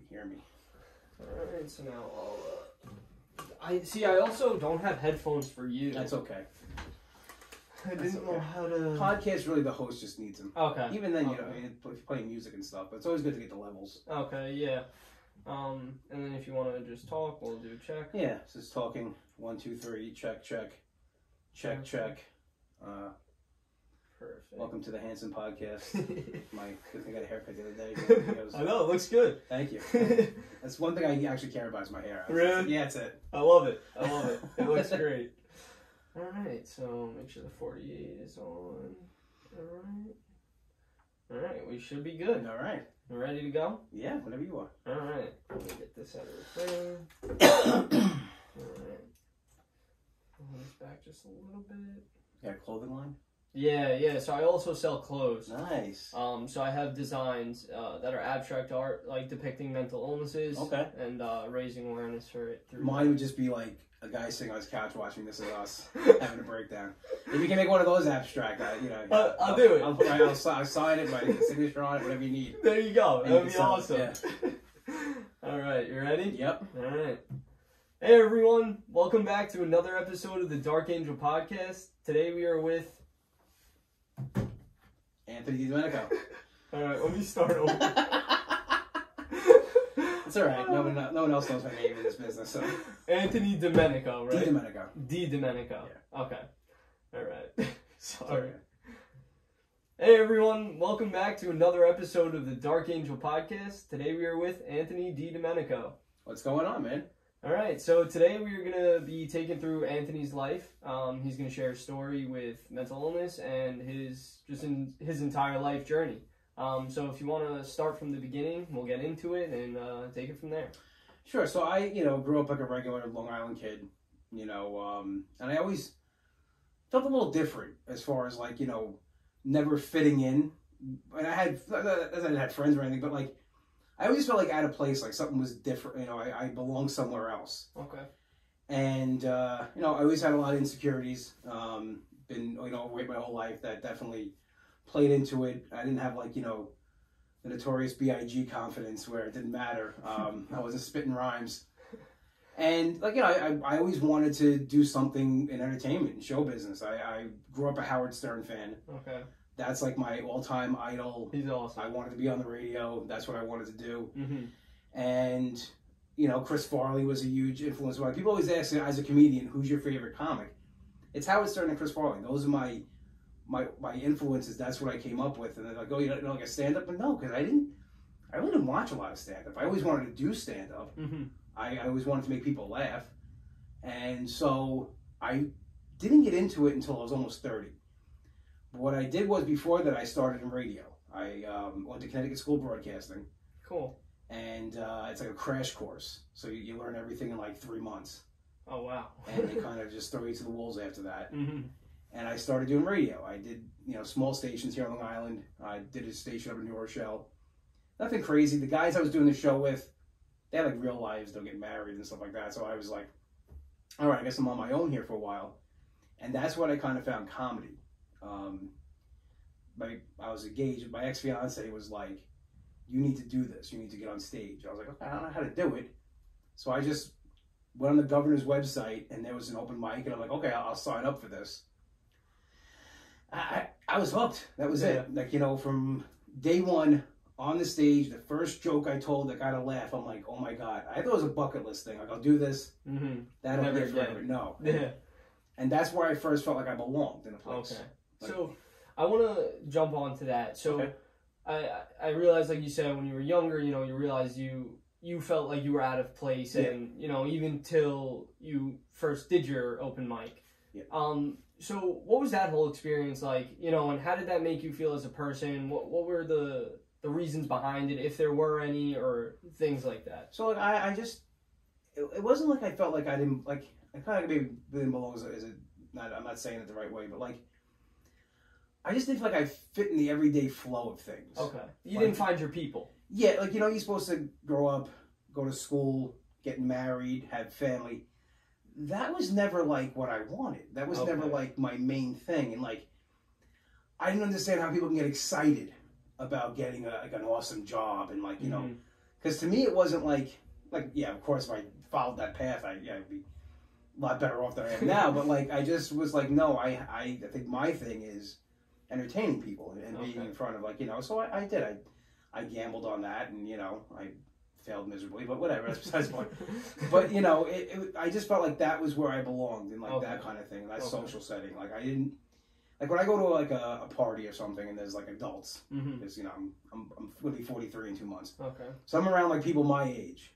hear me. Alright, so now I also don't have headphones for you. That's okay. I didn't know how to... Podcast, really, the host just needs them. Okay. Even then, you know, if you're playing music and stuff, but it's always good to get the levels. Okay, yeah. And then if you want to just talk, we'll do check. Yeah, so it's talking. 1, 2, 3, check, check. Check, check. Perfect. Welcome to the Hanson Podcast. I got a haircut the other day. I know, it looks good. Thank you. That's one thing I actually care about is my hair. Really? Yeah, that's it. I love it. It looks great. Alright, so make sure the 48 is on. Alright, we should be good. Alright. You ready to go? Yeah, whenever you are. Alright, let me get this out of the frame. Alright. Pull this back just a little bit. You got a clothing line? Yeah, so I also sell clothes. Nice. So I have designs that are abstract art, like depicting mental illnesses. Okay. And raising awareness for it. Mine would just be like a guy sitting on his couch watching This Is Us, having a breakdown. If you can make one of those abstract, I'll do it. I'll sign it, my signature on it, whatever you need. There you go. That would be awesome. Yeah. All right, you ready? Yep. All right. Hey everyone, welcome back to another episode of the Dark Angel Podcast. Today we are with Anthony Dideminaco. All right, let me start over. It's all right. No one else knows my name in this business. So Anthony Dideminaco, right? Dideminaco. Dideminaco. Yeah. Okay. All right. Sorry. Hey everyone, welcome back to another episode of the Dark Angel Podcast. Today we are with Anthony Dideminaco. What's going on, man? All right, so today we're going to be taking through Anthony's life. He's going to share a story with mental illness and his entire life journey. So if you want to start from the beginning, we'll get into it and take it from there. Sure. So I, grew up like a regular Long Island kid, and I always felt a little different as far as like, never fitting in. And I didn't have friends or anything, but like, I always felt like out of place, like something was different. I belonged somewhere else. Okay. And, I always had a lot of insecurities. Been, overweight my whole life. That definitely played into it. I didn't have like, the notorious B.I.G. confidence where it didn't matter. I wasn't spitting rhymes. And like, I always wanted to do something in entertainment and show business. I grew up a Howard Stern fan. Okay. That's like my all-time idol. He's awesome. I wanted to be on the radio. That's what I wanted to do. Mm-hmm. And, Chris Farley was a huge influence. People always ask me, as a comedian, who's your favorite comic? It's Howard Stern and Chris Farley. Those are my influences. That's what I came up with. And they're like, oh, you don't like a stand-up? But no, because I really didn't watch a lot of stand-up. I always wanted to do stand-up. Mm-hmm. I always wanted to make people laugh. And so I didn't get into it until I was almost 30. But what I did was, before that, I started in radio. I went to Connecticut School of Broadcasting. Cool. And it's like a crash course. So you learn everything in like 3 months. Oh, wow. And they kind of just throw you to the wolves after that. Mm-hmm. And I started doing radio. I did, small stations here on Long Island. I did a station up in New Rochelle. Nothing crazy. The guys I was doing the show with, they had like real lives. They'll get married and stuff like that. So I was like, all right, I guess I'm on my own here for a while. And that's when I kind of found comedy. I was engaged. My ex-fiance was like, you need to do this. You need to get on stage. I was like, okay, I don't know how to do it. So I just went on the governor's website, and there was an open mic, and I'm like, okay, I'll sign up for this. I was hooked. That was it. Like, from day one on the stage, the first joke I told that got a laugh, I'm like, oh my God. I thought it was a bucket list thing. Like, I'll do this. Mm-hmm. That'll be it forever. No. Yeah. And that's where I first felt like I belonged in a place. Okay. Like, so I want to jump onto that. So okay. I realized, like you said, when you were younger, you realized you felt like you were out of place, and even till you first did your open mic. Yeah. So what was that whole experience like? And how did that make you feel as a person? What were the reasons behind it, if there were any, or things like that? So like I just, it wasn't like I felt like I didn't, like, I kind of maybe didn't belong as I'm not saying it the right way, but like, I just didn't feel like I fit in the everyday flow of things. Okay. You didn't find your people. Yeah, like, you're supposed to grow up, go to school, get married, have family. That was never like what I wanted. That was never like my main thing. And like, I didn't understand how people can get excited about getting an awesome job and like, Because to me, it wasn't like, yeah, of course, if I followed that path, I'd be a lot better off than I am now. But like, I just was like, no, I think my thing is entertaining people and being in front of, like, you know, so I did. I gambled on that, and, you know, I failed miserably, but whatever, that's besides the point. But, you know, I just felt like that was where I belonged in, like, that kind of thing, that social setting. Like, I didn't, like, when I go to, like, a party or something and there's, like, adults, because, you know, I'm going to be 43 in 2 months. Okay. So I'm around, like, people my age.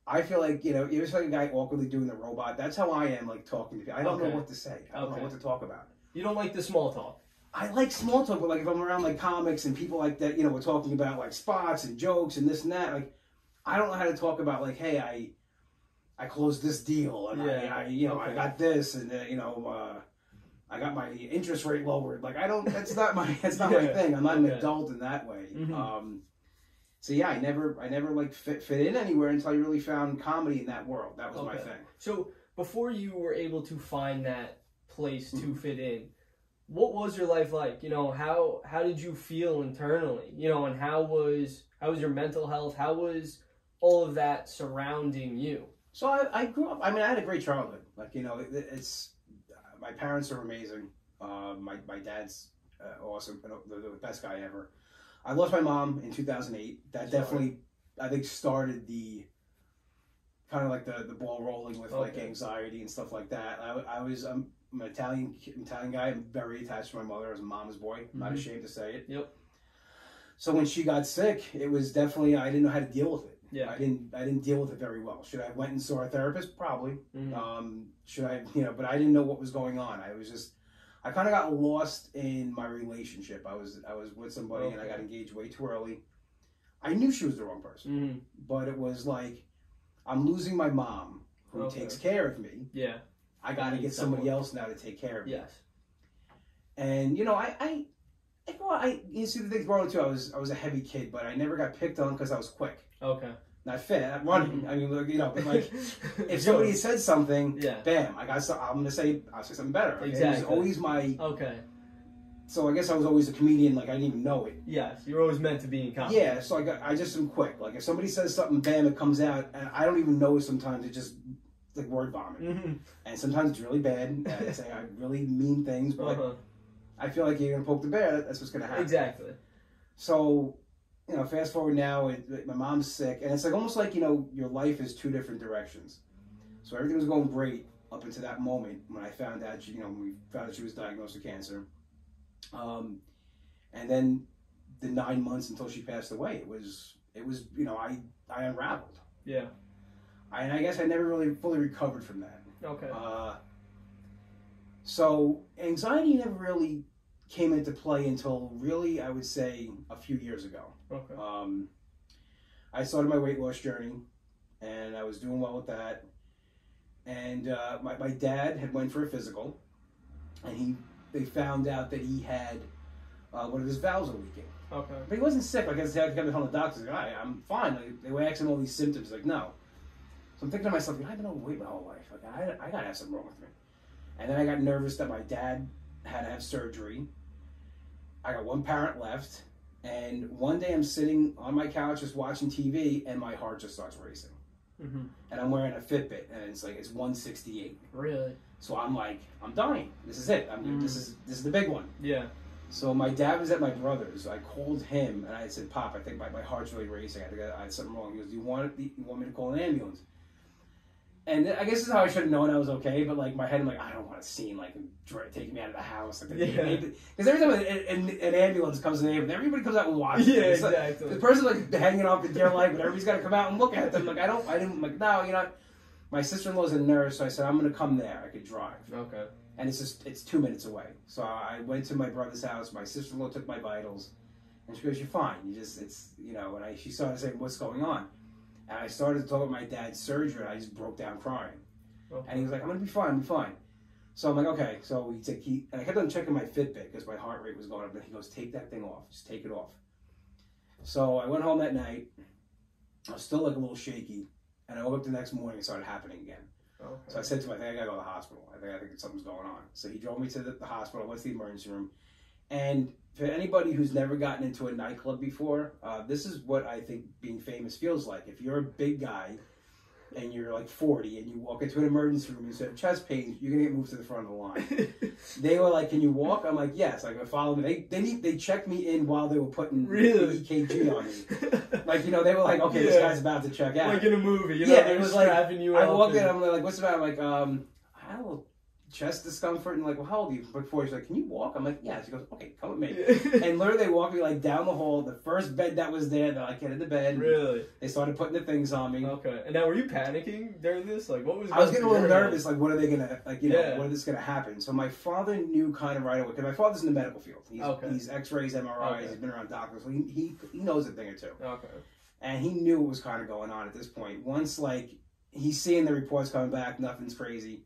I feel like, you know, you're just like a guy awkwardly doing the robot. That's how I am, like, talking to people. I don't know what to say. I don't know what to talk about. You don't like the small talk? I like small talk, but, like, if I'm around, like, comics and people like that, you know, we're talking about, like, spots and jokes and this and that, like, I don't know how to talk about, like, hey, I closed this deal, and I you know, I got this, and, you know, I got my interest rate lowered. Like, that's not my thing. I'm not an adult in that way. So yeah, I never like fit in anywhere until I really found comedy in that world. That was my thing. So before you were able to find that place to fit in, what was your life like? You know, how did you feel internally? You know, and how was your mental health? How was all of that surrounding you? So I grew up. I mean, I had a great childhood. Like, you know, it's my parents are amazing. My dad's awesome, the best guy ever. I lost my mom in 2008. That definitely, I think, started the kind of like the ball rolling with like anxiety and stuff like that. I'm an Italian guy. I'm very attached to my mother. I was a mama's boy. I'm not ashamed to say it. Yep. So when she got sick, it was definitely, I didn't know how to deal with it. Yeah. I didn't deal with it very well. Should I have went and saw a therapist? Probably. Should I, you know, but I didn't know what was going on. I kind of got lost in my relationship. I was with somebody and I got engaged way too early. I knew she was the wrong person, but it was like, I'm losing my mom who takes care of me. Yeah. I got to get somebody else now to take care of me. Yes. And, you know, you see the thing growing too, I was a heavy kid, but I never got picked on because I was quick. Okay. Not fit, not running. I mean, you know, but like, if somebody said something, bam, I'll say something better. Okay? Exactly. It was always my... Okay. So I guess I was always a comedian, like I didn't even know it. Yes, you're always meant to be in comedy. Yeah, so I just am quick. Like if somebody says something, bam, it comes out, and I don't even know it sometimes. It just, like word vomit. And sometimes it's really bad, and I say really mean things, but I feel like you're going to poke the bear, that's what's going to happen. Exactly. So... You know, fast forward now, my mom's sick, and it's like almost like, you know, your life is two different directions. So everything was going great up until that moment when I found out, when we found out she was diagnosed with cancer. And then the 9 months until she passed away, it was, you know, I unraveled. Yeah. And I guess I never really fully recovered from that. Okay. So anxiety never really came into play until really, I would say, a few years ago. Okay. I started my weight loss journey, and I was doing well with that. And my dad had went for a physical, and they found out that he had one of his valves are leaking. Okay. But he wasn't sick. Like I said, I kept telling the doctors, like, I'm fine. Like, they were asking all these symptoms. Like, no. So I'm thinking to myself, I've been overweight my whole life. Like, I gotta have something wrong with me. And then I got nervous that my dad had to have surgery. I got one parent left, and one day I'm sitting on my couch just watching TV, and my heart just starts racing. And I'm wearing a Fitbit, and it's 168. Really? So I'm like, I'm dying. This is it. This is the big one. Yeah. So my dad was at my brother's. I called him, and I said, Pop, I think my heart's really racing. I had something wrong. He goes, you want me to call an ambulance? And I guess this is how I should have known I was okay, but like my head, I'm like, I don't want to see him like taking me out of the house. Because every time an ambulance comes in the neighborhood, everybody comes out and watches. Yeah, it's exactly. Like, the person like hanging off for dear life, but everybody's got to come out and look at them. Like no, you know. My sister-in-law's a nurse, so I said I'm going to come there. I could drive. Okay. And it's 2 minutes away. So I went to my brother's house. My sister-in-law took my vitals, and she goes, "You're fine. And she started saying, what's going on? And I started to talk about my dad's surgery, and I just broke down crying. Okay. And he was like, I'm going to be fine, I'm fine. So I'm like, okay. So and I kept on checking my Fitbit because my heart rate was going up. And he goes, take that thing off. Just take it off. So I went home that night. I was still like a little shaky. And I woke up the next morning and it started happening again. Okay. So I said to him, I think I got to go to the hospital. I think something's going on. So he drove me to the hospital. I went to the emergency room. And for anybody who's never gotten into a nightclub before, this is what I think being famous feels like. If you're a big guy and you're like 40 and you walk into an emergency room and you have chest pains, you're gonna get moved to the front of the line. They were like, "Can you walk?" I'm like, "Yes." Like, follow me. They checked me in while they were putting the EKG on me. Like, they were like, "Okay, this guy's about to check out." Like in a movie, it was like you I walked in. I'm like, "What's the matter?" I'm like, I have a little chest discomfort, and like, "Well, how old are you?" Before she's like, "Can you walk?" I'm like, "Yeah." She goes, "Okay, come with me." And literally, they walked me like down the hall. The first bed that was there, they're like, "Get in the bed." Really? They started putting the things on me. Okay. And now, were you panicking during this? Like, what was? I was getting a little nervous. Like, what are they gonna what is gonna happen? So my father knew kind of right away, because my father's in the medical field. He's X-rays, MRIs. He's been around doctors, so he knows a thing or two. Okay. And he knew what was kind of going on at this point. Once like he's seeing the reports coming back, nothing's crazy.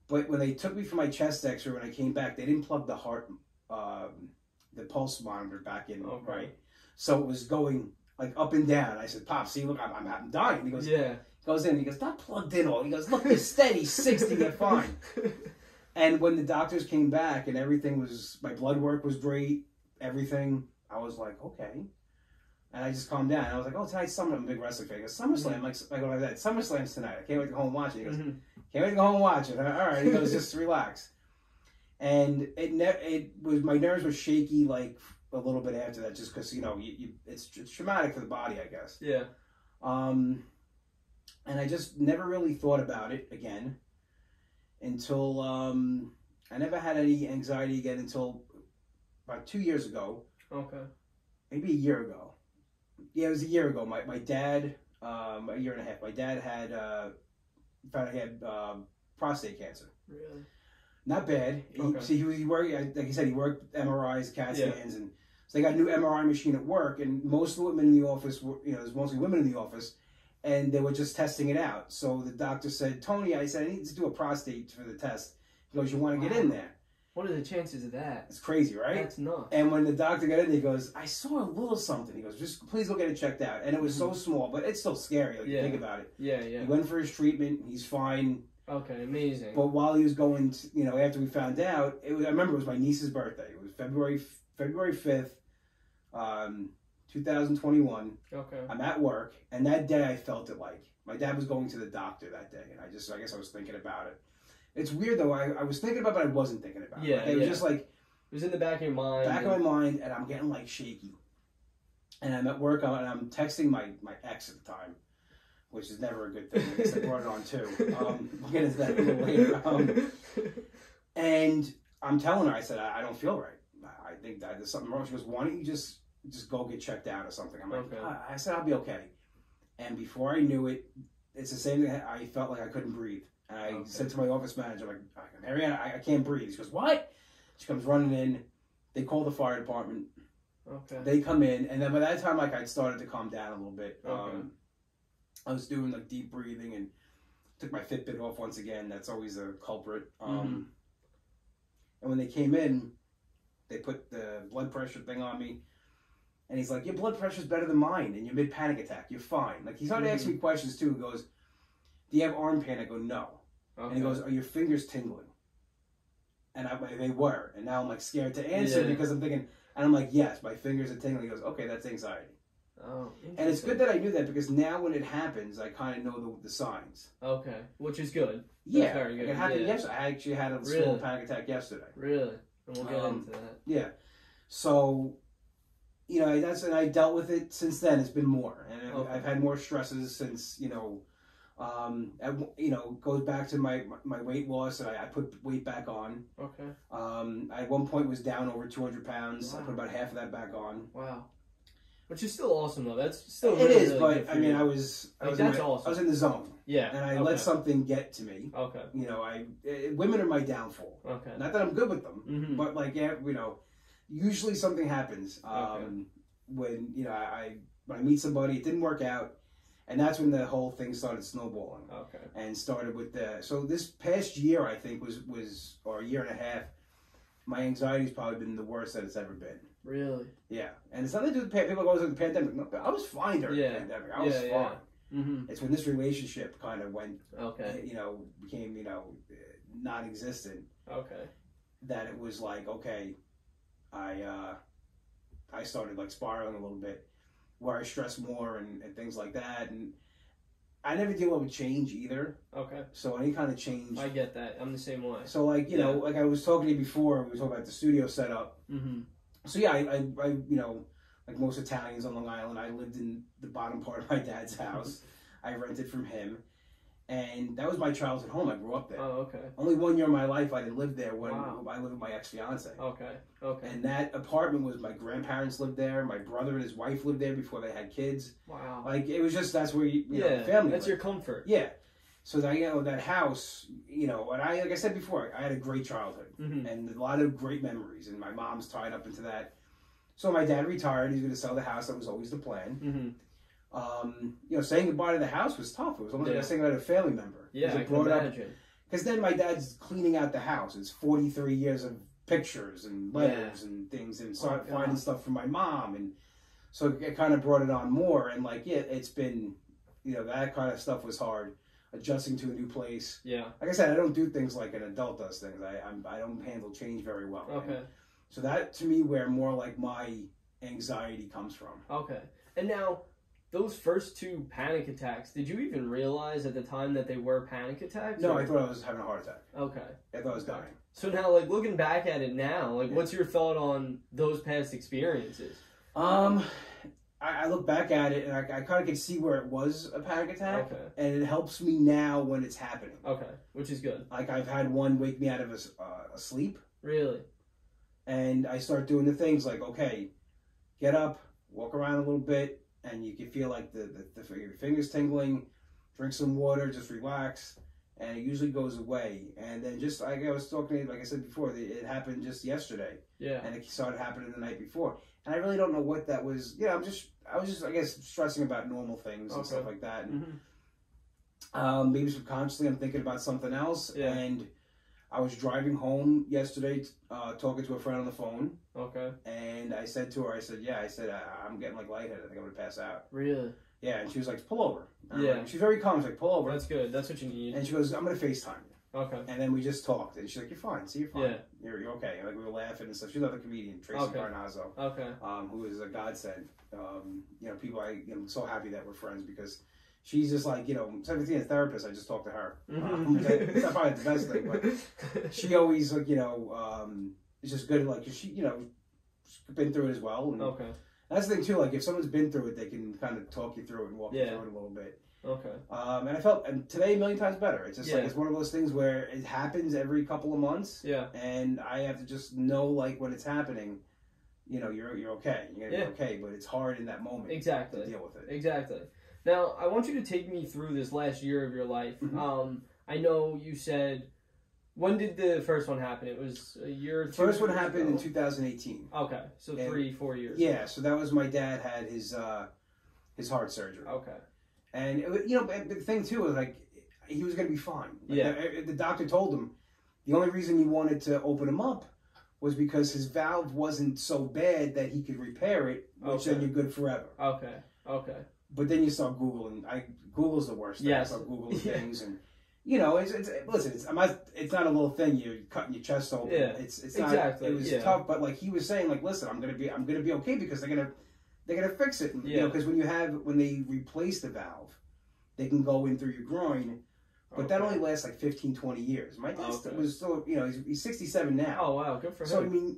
But when they took me for my chest X-ray, when I came back, they didn't plug the heart, the pulse monitor back in, right? So it was going like up and down. I said, "Pop, see, look, I'm dying." He goes, "Yeah." He goes in. He goes, "Not plugged in all." He goes, "Look, you're steady, 60, you're fine." And when the doctors came back and everything was, my blood work was great, everything, I was like, okay. And I just calmed down. I was like, "Oh, tonight's Summer." I'm a big wrestling fan. He goes, "SummerSlam." I go like that. "SummerSlam's tonight. I can't wait to go home and watch it." He goes, "Can't wait to go home and watch it." All right. He goes, "Just relax." And it was, my nerves were shaky like a little bit after that, just because it's traumatic for the body, I guess. Yeah. And I just never really thought about it again until I never had any anxiety again until about 2 years ago. Okay. Maybe a year ago. Yeah, it was a year ago. My dad, a year and a half. My dad had found out he had prostate cancer. Really? Not bad. Okay. See, he worked, like he said, he worked MRIs, CAT scans, and so they got a new MRI machine at work. And most of the women in the office were, there's mostly women in the office, and they were just testing it out. So the doctor said, "Tony," I said, "I need to do a prostate for the test." He goes, "You want to get in there?" What are the chances of that? It's crazy, right? That's nuts. And when the doctor got in, he goes, "I saw a little something." He goes, "Just please go get it checked out." And it was so small, but it's still scary. Like, you think about it. Yeah, yeah. He went for his treatment. He's fine. Okay, amazing. But while he was going, after we found out, I remember it was my niece's birthday. It was February 5th, 2021. Okay. I'm at work, and that day I felt it like my dad was going to the doctor that day, and I guess I was thinking about it. It's weird though. I was thinking about it, but I wasn't thinking about it. It was just like, it was in the back of your mind. Back of my mind, and I'm getting like shaky. And I'm at work, and I'm texting my ex at the time, which is never a good thing. I guess I brought it on too. We'll get into that a little later. And I'm telling her, I said, I don't feel right. I think that there's something wrong. She goes, "Why don't you just go get checked out or something?" I'm like, I said, "I'll be okay." And before I knew it, it's the same thing. I felt like I couldn't breathe. And I said to my office manager, like, "Marianne, I can't breathe." She goes, "What?" She comes running in. They call the fire department. Okay. They come in, and then by that time, like, I'd started to calm down a little bit. I was doing like deep breathing and took my Fitbit off once again. That's always a culprit. And when they came in, they put the blood pressure thing on me. And he's like, "Your blood pressure's better than mine, and you're mid-panic attack. You're fine." Like, he started asking me questions too. He goes, "Do you have arm pain?" I go, "No." And he goes, "Are your fingers tingling?" And they were. And now I'm like scared to answer because I'm thinking, and I'm like, "Yes, my fingers are tingling." He goes, "Okay, that's anxiety." Oh, and it's good that I knew that, because now when it happens, I kind of know the signs. Okay, which is good. Yeah, very good. It happened yesterday. I actually had a small panic attack yesterday. Really? And we'll get into that. Yeah. So, and I dealt with it since then. It's been more, and I've had more stresses since, it goes back to my weight loss, and I put weight back on. Okay. I at one point was down over 200 pounds. Wow. I put about half of that back on. Wow. Which is still awesome, though. That's still it is, really but I mean, I was awesome. I was in the zone. Yeah, and I let something get to me. Okay. Women are my downfall. Okay. Not that I'm good with them, but like usually something happens when when I meet somebody, it didn't work out, and that's when the whole thing started snowballing. Okay. And started with so this past year, I think was or a year and a half, my anxiety's probably been the worst that it's ever been. People Yeah, and it's nothing to do with people go with the pandemic. No, I was fine during the pandemic. I was fine. Yeah. It's when this relationship kind of went, became, non-existent. Okay. That it was like, okay, I started like spiraling a little bit, where I stress more and things like that, and I never deal with change either. Okay. So any kind of change, I get that. I'm the same way. so like you know, like I was talking to you before, we were talking about the studio setup. Mm-hmm. So yeah, I you know, like most Italians on Long Island, I lived in the bottom part of my dad's house. I rented from him, and that was my childhood home. I grew up there. Oh, okay. Only 1 year of my life I didn't live there when Wow. I lived with my ex-fiance. Okay. Okay. And that apartment was, my grandparents lived there. My brother and his wife lived there before they had kids. Wow. Like, it was just, that's where you know, family that's lived. your comfort. Yeah. So that, you know, that house, you know, and like I said before, I had a great childhood and a lot of great memories, and my mom's tied up into that. So my dad retired. He's going to sell the house. That was always the plan. You know, saying goodbye to the house was tough. It was almost like saying goodbye to a family member. Yeah, I can imagine. Because then my dad's cleaning out the house. It's 43 years of pictures and letters and things, and started finding stuff from my mom, and so it kind of brought it on more. And like, yeah, it's been, you know, that kind of stuff was hard, adjusting to a new place. Yeah. Like I said, I don't do things like an adult does things. I don't handle change very well. Okay. And so that, to me, where more like my anxiety comes from. Okay. And now, those first 2 panic attacks, did you even realize at the time that they were panic attacks? No, I thought I was having a heart attack. Okay. I thought I was dying. So now, like, looking back at it now, like, what's your thought on those past experiences? I look back at it, and I kind of can see where it was a panic attack. Okay. And it helps me now when it's happening. Okay, which is good. Like, I've had one wake me out of a sleep. Really? And I start doing the things like, okay, get up, walk around a little bit, and you can feel like your fingers tingling, drink some water, just relax, and it usually goes away. And then just, like I was talking, like I said before, it happened just yesterday. Yeah. And it started happening the night before. And I really don't know what that was. Yeah, I was just, I guess, stressing about normal things and stuff like that. And, maybe subconsciously I'm thinking about something else. Yeah. And I was driving home yesterday, talking to a friend on the phone. Okay. And I said to her, I'm getting like lightheaded. I think I'm going to pass out. Really? Yeah. And she was like, pull over. Yeah. She's very calm. She's like, pull over. That's good. That's what you need. And she goes, I'm going to FaceTime you. Okay. And then we just talked. And she's like, you're fine. See, you're fine. Yeah. You're okay. And like, we were laughing and stuff. She's another comedian, Tracy Carnazzo. Okay. Who is a godsend. You know, people, I'm so happy that we're friends, because she's just like, you know, 17 therapist, I just talk to her. It's not probably the best thing, but she always, like, you know, is just good. Like, she, you know, she's been through it as well. And that's the thing, too. Like, if someone's been through it, they can kind of talk you through it and walk you through it a little bit. Okay. And I felt, and today, a million times better. It's just like, it's one of those things where it happens every couple of months. Yeah. And I have to just know, like, when it's happening, you know, you're okay. You're going to be okay, but it's hard in that moment to deal with it. Exactly. Now, I want you to take me through this last year of your life. I know you said, when did the first one happen? It was a year or two? The first one happened in 2018. Okay, so 3-4 years. Yeah, so that was, my dad had his heart surgery. Okay. And, you know, the thing, too, was, like, he was going to be fine. Like, the doctor told him the only reason he wanted to open him up was because his valve wasn't so bad that he could repair it, which then you're good forever. Okay. But then you start Googling. Google's the worst thing. I start Googling things, and you know, listen, it's not a little thing. You're cutting your chest open. Yeah, it's not. It was tough, but like he was saying, like, listen, I'm gonna be okay, because they're gonna fix it. And, you know, because when they replace the valve, they can go in through your groin. But that only lasts like 15, 20 years. My dad was still, you know, he's 67 now. Oh, wow, good for him. So, I mean,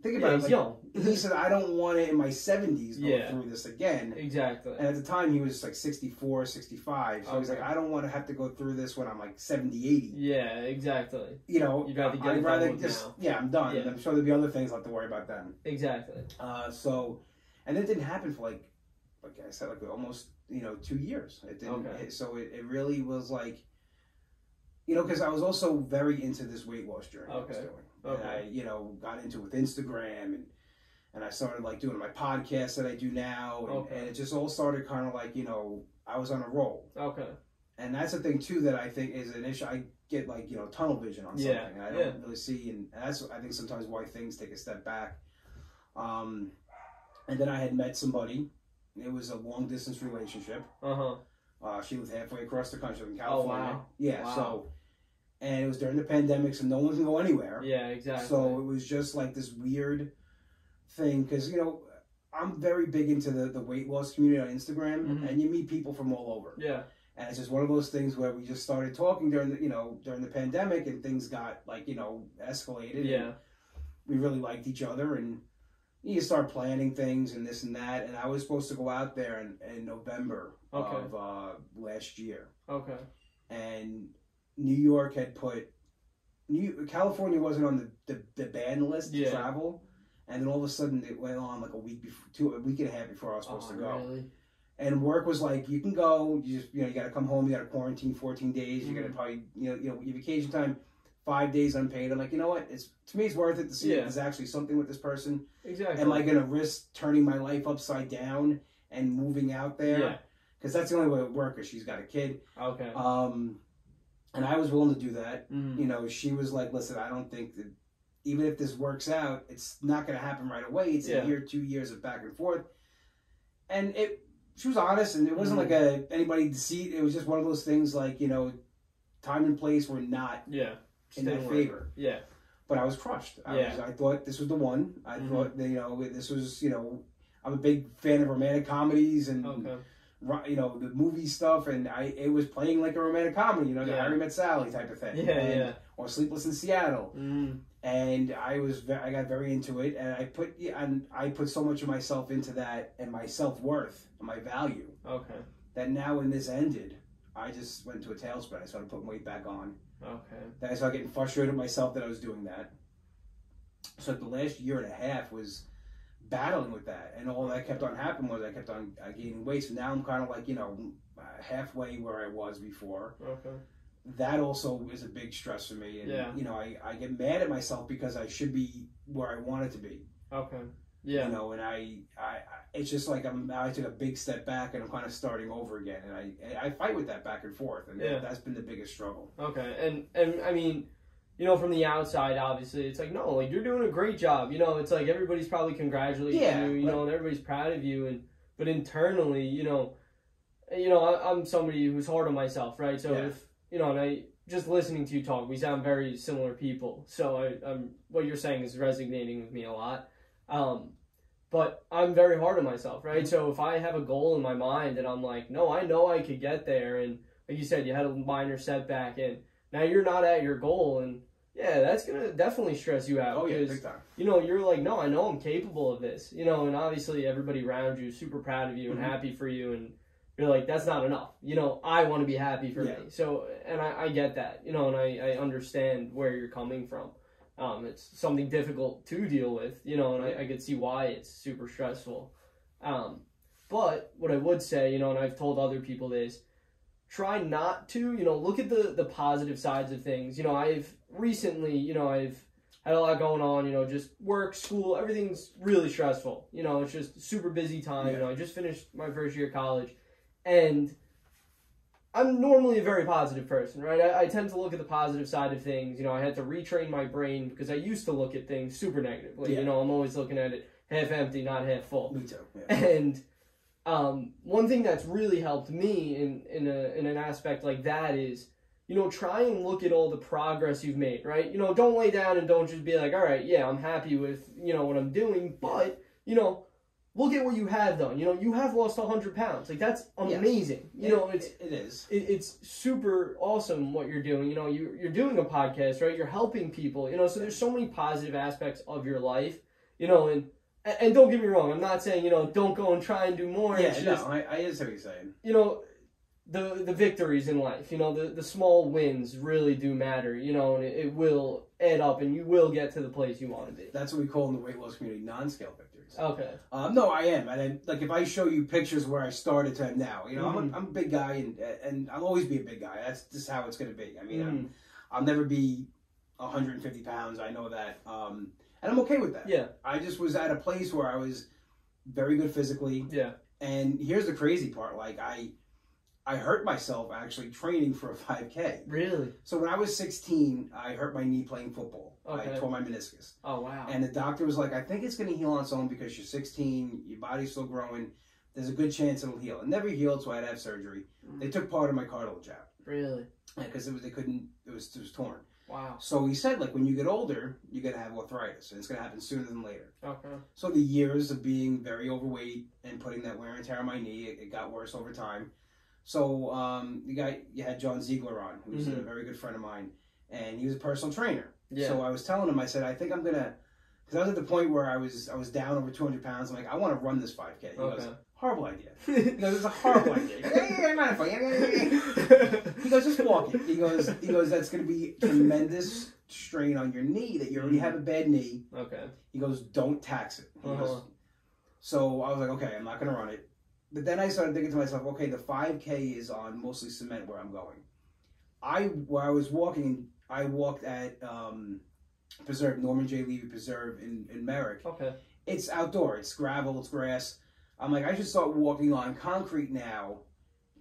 think about it. He's young. He said, I don't want to, in my 70s, go through this again. Exactly. And at the time, he was like 64, 65. So he's like, I don't want to have to go through this when I'm like 70, 80. Yeah, exactly. You know, you got to get I'd rather just, now. I'm done. Yeah. I'm sure there'll be other things I'll have to worry about then. Exactly. So, and it didn't happen for like I said, like almost, you know, 2 years. It didn't. So it really was like, you know, because I was also very into this weight loss journey I was doing. And I, you know, got into it with Instagram, and I started like doing my podcast that I do now, and it just all started kind of like, you know, I was on a roll. Okay. And that's the thing too that I think is an issue. I get like, you know, tunnel vision on something. And I don't really see, and that's, I think, sometimes why things take a step back. And then I had met somebody. It was a long distance relationship. She lived halfway across the country in California. Oh, wow. Yeah. Wow. So, and it was during the pandemic, so no one can go anywhere. Yeah, exactly. So it was just like this weird thing because, you know, I'm very big into the weight loss community on Instagram, and you meet people from all over. Yeah. And it's just one of those things where we just started talking during the pandemic, and things got like, you know, escalated. Yeah. We really liked each other, and you start planning things and this and that. And I was supposed to go out there in November of last year. Okay. And New York had put California wasn't on the ban list to travel, and then all of a sudden it went on like a week and a half before I was supposed to go. Really? And work was like, you can go, you just, you know, you got to come home, you got to quarantine 14 days, you got to probably, you know, your vacation time, 5 days unpaid. I'm like, you know what? To me, it's worth it to see if there's actually something with this person. Exactly. Am I going to risk turning my life upside down and moving out there? Yeah. Because that's the only way it would work, because she's got a kid. Okay. And I was willing to do that. Mm-hmm. You know, she was like, listen, I don't think that, even if this works out, it's not going to happen right away. It's a year, 2 years of back and forth. And she was honest, and it wasn't like anybody deceit. It was just one of those things like, you know, time and place were not in their favor. Yeah. But I was crushed. I thought this was the one. I thought that, you know, this was, you know, I'm a big fan of romantic comedies and, you know, the movie stuff, and it was playing like a romantic comedy, you know, the Harry Met Sally type of thing. Or Sleepless in Seattle. And I got very into it, and I put so much of myself into that, and my self-worth and my value. Okay. That now when this ended, I just went into a tailspin. I started putting weight back on. Okay. Then I started getting frustrated with myself that I was doing that. So the last year and a half was battling with that, and all that kept on happening was I kept on gaining weight. So now I'm kind of like, you know, halfway where I was before. Okay. That also is a big stress for me, and you know, I get mad at myself because I should be where I wanted to be. Okay. Yeah. You know, and I it's just like I took a big step back, and I'm kind of starting over again, and I fight with that back and forth, and that's been the biggest struggle. Okay. And I mean, you know, from the outside, obviously, it's like, no, like, you're doing a great job. You know, it's like everybody's probably congratulating you, you know, and everybody's proud of you, but internally, you know, I'm somebody who's hard on myself, right? So if, you know, and just listening to you talk, we sound very similar people. So what you're saying is resonating with me a lot. But I'm very hard on myself, right? So if I have a goal in my mind and I'm like, no, I know I could get there. And like you said, you had a minor setback and now you're not at your goal. And that's going to definitely stress you out. Oh, yeah, big time. You know, you're like, no, I know I'm capable of this. You know, and obviously everybody around you is super proud of you and happy for you. And you're like, that's not enough. You know, I want to be happy for me. So, and I get that, you know, and I understand where you're coming from. It's something difficult to deal with, you know, and I could see why it's super stressful. But what I would say, you know, and I've told other people this, try not to, you know, look at the positive sides of things. You know, I've recently, you know, I've had a lot going on, you know, just work, school, everything's really stressful. You know, it's just super busy time. You know, I just finished my first year of college. And I'm normally a very positive person, right? I tend to look at the positive side of things. You know, I had to retrain my brain because I used to look at things super negatively. You know, I'm always looking at it half empty, not half full. Me too. Yeah. And one thing that's really helped me in an aspect like that is, you know, try and look at all the progress you've made, right? You know, don't lay down and don't just be like, all right, yeah, I'm happy with, you know, what I'm doing, but, you know, look at what you have done. You know, you have lost 100 pounds. Like, that's amazing. You know, it is. It's super awesome what you're doing. You know, you're doing a podcast, right? You're helping people. You know, so there's so many positive aspects of your life. You know, and don't get me wrong. I'm not saying, you know, don't go and try and do more. Yeah, I understand what you're saying. You know, the victories in life. You know, the small wins really do matter. You know, and it will add up, and you will get to the place you want to be. That's what we call in the weight loss community non-scale victories. Okay. No, I am, and like if I show you pictures where I started to now, you know, I'm a big guy, and I'll always be a big guy. That's just how it's going to be. I mean, I'll never be 150 pounds. I know that, and I'm okay with that. Yeah. I just was at a place where I was very good physically. Yeah. And here's the crazy part: like I hurt myself actually training for a 5K. Really? So when I was 16, I hurt my knee playing football. Okay. I tore my meniscus. Oh, wow. And the doctor was like, I think it's going to heal on its own because you're 16, your body's still growing. There's a good chance it'll heal. It never healed, so I had to have surgery. They took part of my cartilage out. Really? Yeah, because it was torn. Wow. So he said, like, when you get older, you're going to have arthritis, and it's going to happen sooner than later. Okay. So the years of being very overweight and putting that wear and tear on my knee, it got worse over time. So you had John Ziegler on, who's a very good friend of mine, and he was a personal trainer. Yeah. So I was telling him, I said, I think I'm going to, because I was at the point where I was down over 200 pounds. I'm like, I want to run this 5K. He goes, horrible idea. He goes, it's a horrible idea. He goes, just walk it. He goes, that's going to be tremendous strain on your knee that you already have a bad knee. Okay. He goes, don't tax it. He goes, so I was like, okay, I'm not going to run it. But then I started thinking to myself, okay, the 5K is on mostly cement where I'm going. Where I was walking, I walked at Preserve, Norman J. Levy Preserve in Merrick. Okay. It's outdoor. It's gravel. It's grass. I'm like, I should start walking on concrete now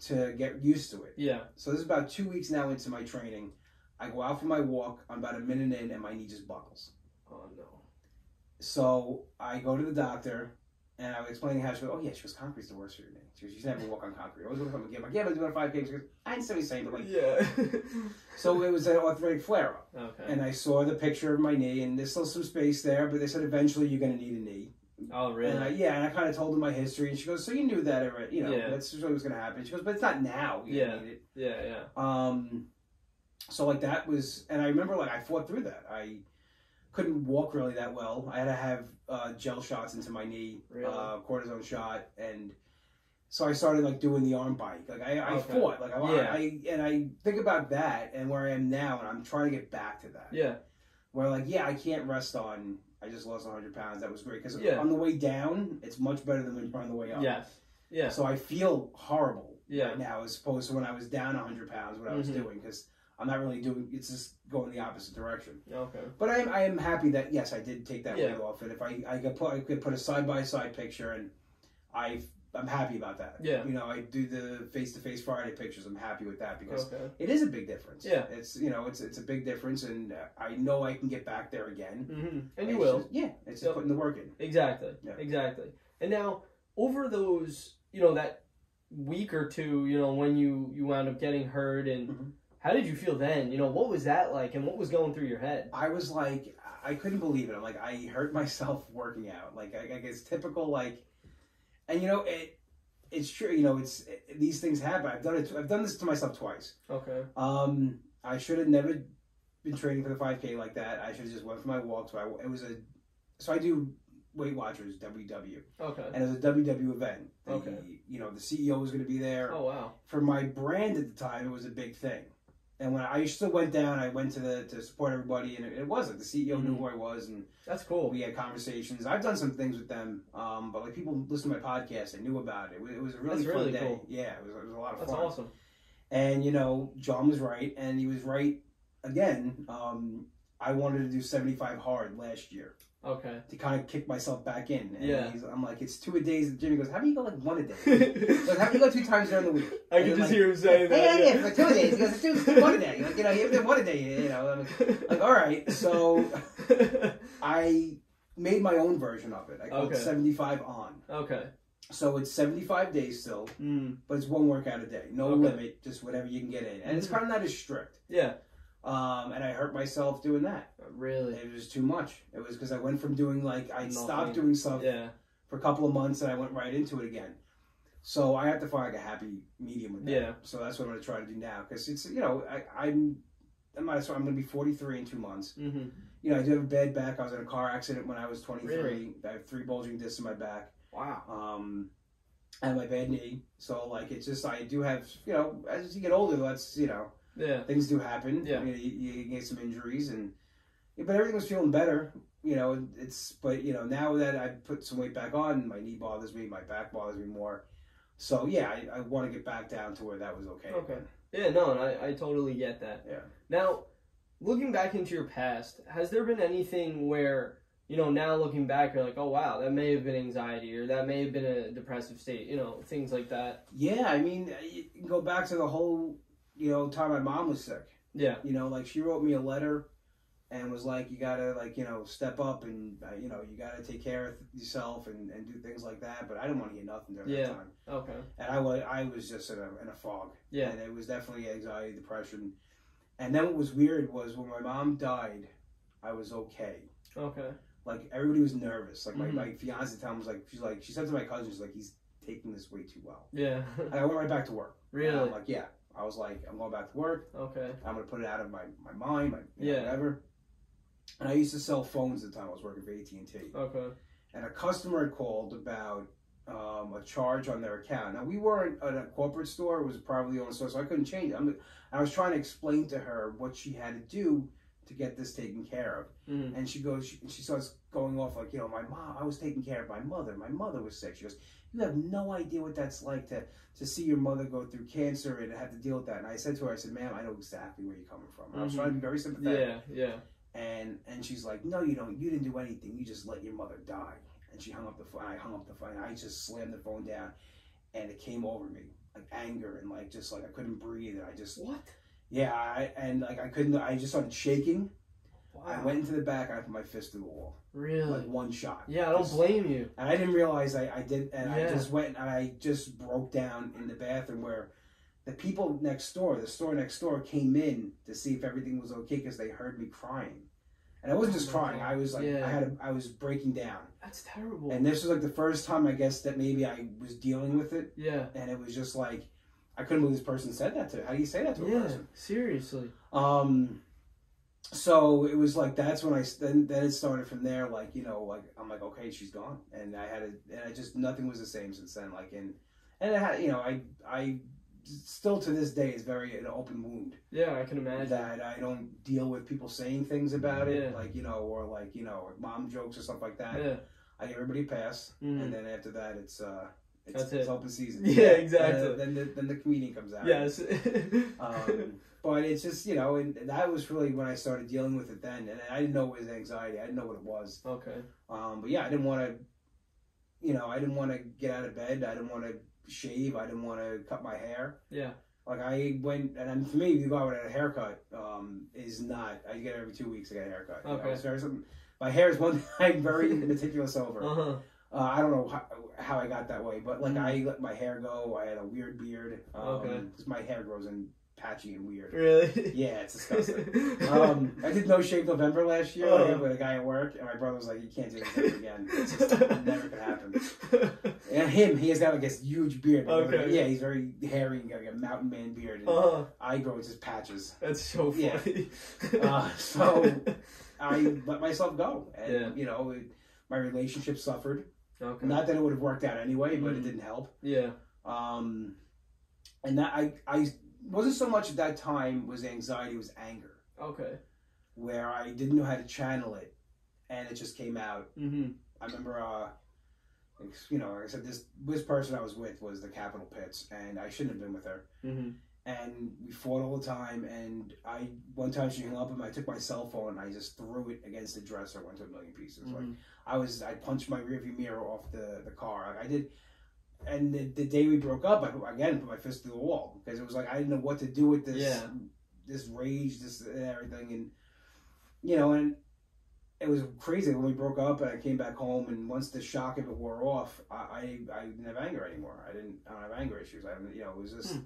to get used to it. Yeah. So this is about 2 weeks now into my training. I go out for my walk. I'm about a minute in, and my knee just buckles. Oh, no. So I go to the doctor, and I was explaining how she goes, oh, yeah, she goes, concrete's the worst for your knee. She goes, you should never walk on concrete. I always walk on the game. I'm like, yeah, but I'm doing a 5K. She goes, I didn't say the same, but like, yeah. So it was an arthritic flare-up. Okay. And I saw the picture of my knee, and there's still some space there, but they said eventually you're going to need a knee. Oh, really? And I kind of told her my history, and she goes, so you knew that already, that's what was going to happen. She goes, but it's not now. You need it. Yeah. So like that was, and I remember like I fought through that. I couldn't walk really that well. I had to have gel shots into my knee, really? Cortisone shot, and so I started like doing the arm bike. Like I fought, like I think about that and where I am now, and I'm trying to get back to that. Yeah. Where like I can't rest on. I just lost 100 pounds. That was great because on the way down, it's much better than when you're on the way up. Yes. Yeah. So I feel horrible right now as opposed to when I was down 100 pounds. What I was doing because I'm not really doing. It's just going the opposite direction. Okay. But I am happy that yes, I did take that weight off, and if I could put a side by side picture, and I'm happy about that. Yeah. I do the face-to-face Friday pictures. I'm happy with that because it is a big difference. Yeah. It's it's a big difference, and I know I can get back there again. Mm-hmm. And you will. It's just putting the work in. Exactly. Yeah. Exactly. And now over those, that week or two, when you wound up getting hurt, and how did you feel then? What was that like, and what was going through your head? I was like, I couldn't believe it. I'm like, I hurt myself working out. Like, I guess typical like. And it's true. These things happen. I've done this to myself twice. Okay. I should have never been training for the 5K like that. I should have just went for my walk. So I do Weight Watchers WW. Okay. And it was a WW event. The CEO was going to be there. Oh wow. For my brand at the time, it was a big thing. And when I still went down, I went to support everybody, and it wasn't. The CEO knew who I was, and that's cool. We had conversations. I've done some things with them, but like people listen to my podcast, they knew about it. It was a really fun day. Cool. Yeah, it was a lot of fun. That's awesome. And John was right, and he was right again. I wanted to do 75 hard last year. Okay. To kind of kick myself back in. And I'm like, it's 2 a days. And Jimmy goes, how do you go like 1 a day? Like, how do you go 2 times during the week? I can just hear him saying that. Yeah, for 2 a days. He goes, it's 1 a day. Like, you haven't done 1 a day. I'm like, all right. So I made my own version of it. I called it 75 on. Okay. So it's 75 days still, but it's 1 workout a day. No limit, just whatever you can get in. And it's kind of not as strict. Yeah. And I hurt myself doing that. Really? It was too much. It was because I went from doing I stopped doing stuff for a couple of months, and I went right into it again. So I have to find like a happy medium with that. Yeah. So that's what I'm going to try to do now, because it's I'm going to be 43 in 2 months. Mm-hmm. I do have a bad back. I was in a car accident when I was 23. Really? I have 3 bulging discs in my back. Wow. And my bad knee. So it's just I do have as you get older, that's things do happen. Yeah. You get some injuries, but everything was feeling better. Now that I put some weight back on, my knee bothers me, my back bothers me more. So yeah, I want to get back down to where that was okay. Okay. Yeah, no, and I totally get that. Yeah. Now, looking back into your past, has there been anything where, now looking back, you're like, oh wow, that may have been anxiety, or that may have been a depressive state, things like that? Yeah, you can go back to the whole time my mom was sick. Yeah. She wrote me a letter and was like, you gotta step up, and you gotta take care of yourself and do things like that. But I didn't want to hear nothing during that time. Okay. And I was just in a fog. Yeah. And it was definitely anxiety, depression. And then what was weird was when my mom died, I was okay. Okay. Like, everybody was nervous. Like, my fiance at the time was like, she said to my cousin, she's like, he's taking this way too well. Yeah. And I went right back to work. Really? And I'm like, yeah. I was like, I'm going back to work. Okay. I'm going to put it out of my mind, whatever. And I used to sell phones at the time. I was working for AT&T. Okay. And a customer had called about a charge on their account. Now, we weren't at a corporate store. It was a privately owned store, so I couldn't change it. I was trying to explain to her what she had to do to get this taken care of. And she starts going off like, my mom, I was taking care of my mother. My mother was sick. She goes, you have no idea what that's like to see your mother go through cancer and have to deal with that. And I said to her, I said, ma'am, I know exactly where you're coming from. And I was trying to be very sympathetic. Yeah. And she's like, no, you don't. You didn't do anything. You just let your mother die. And she hung up the phone. I hung up the phone. I just slammed the phone down, and it came over me like anger and like just like I couldn't breathe. And I just Yeah, I couldn't. I just started shaking. Wow. I went into the back. I put my fist to the wall. Really? Like one shot. Yeah, I don't blame you. And I didn't realize I did. And I just went and I just broke down in the bathroom where the people next door, the store next door, came in to see if everything was okay because they heard me crying. And I wasn't just crying. I was like, I was breaking down. That's terrible. And this was like the first time, I guess, that maybe I was dealing with it. Yeah. And it was just like, I couldn't believe this person said that to me. How do you say that to a person? Seriously. So it was like, that's when then it started from there. Like, like I'm like, okay, she's gone. And I just, nothing was the same since then. Like, and it had, I still to this day is an open wound. Yeah, I can imagine. That I don't deal with people saying things about it, like, or like, mom jokes or stuff like that. Yeah. I give everybody a pass, and then after that, it's open season. Yeah, exactly. Then the comedian comes out. Yes. But it's just, and that was really when I started dealing with it then, and I didn't know it was anxiety. I didn't know what it was. Okay. But yeah, I didn't want to get out of bed. I didn't want to shave. I didn't want to cut my hair. Yeah. Like I went, and for me, you go out with a haircut is not. I get it every 2 weeks. I get a haircut. Okay. My hair is one thing I'm very meticulous over. I don't know how I got that way, but like I let my hair go. I had a weird beard. Because my hair grows in patchy and weird. Really? Yeah, it's disgusting. I did No Shave November last year with a guy at work, and my brother was like, "You can't do this ever again. It's just never gonna happen." And he has got like this huge beard. Okay. Yeah, he's very hairy, like a mountain man beard. And I grow just patches. That's so funny. Yeah. So I let myself go, and my relationship suffered. Okay. Not that it would have worked out anyway, but it didn't help. Yeah. And that I wasn't so much at that time was anxiety, it was anger. Okay. Where I didn't know how to channel it, and it just came out. I remember, like I said, this person I was with was the Capitol Pitts, and I shouldn't have been with her. And we fought all the time, and one time she hung up and I took my cell phone and I just threw it against the dresser, went to a million pieces. Like I punched my rearview mirror off the car. I did. And the day we broke up, I put my fist to the wall because it was like I didn't know what to do with this, this rage, this and everything, and it was crazy when we broke up. And I came back home, and once the shock of it wore off, I didn't have anger anymore. I don't have anger issues. It was just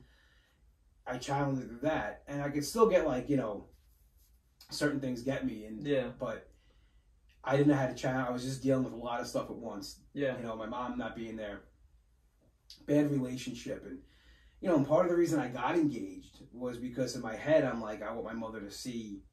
I channeled it through that, and I could still get like certain things get me, but I didn't know how to channel. I was just dealing with a lot of stuff at once. Yeah, my mom not being there. Bad relationship, and part of the reason I got engaged was because in my head I'm like, I want my mother to see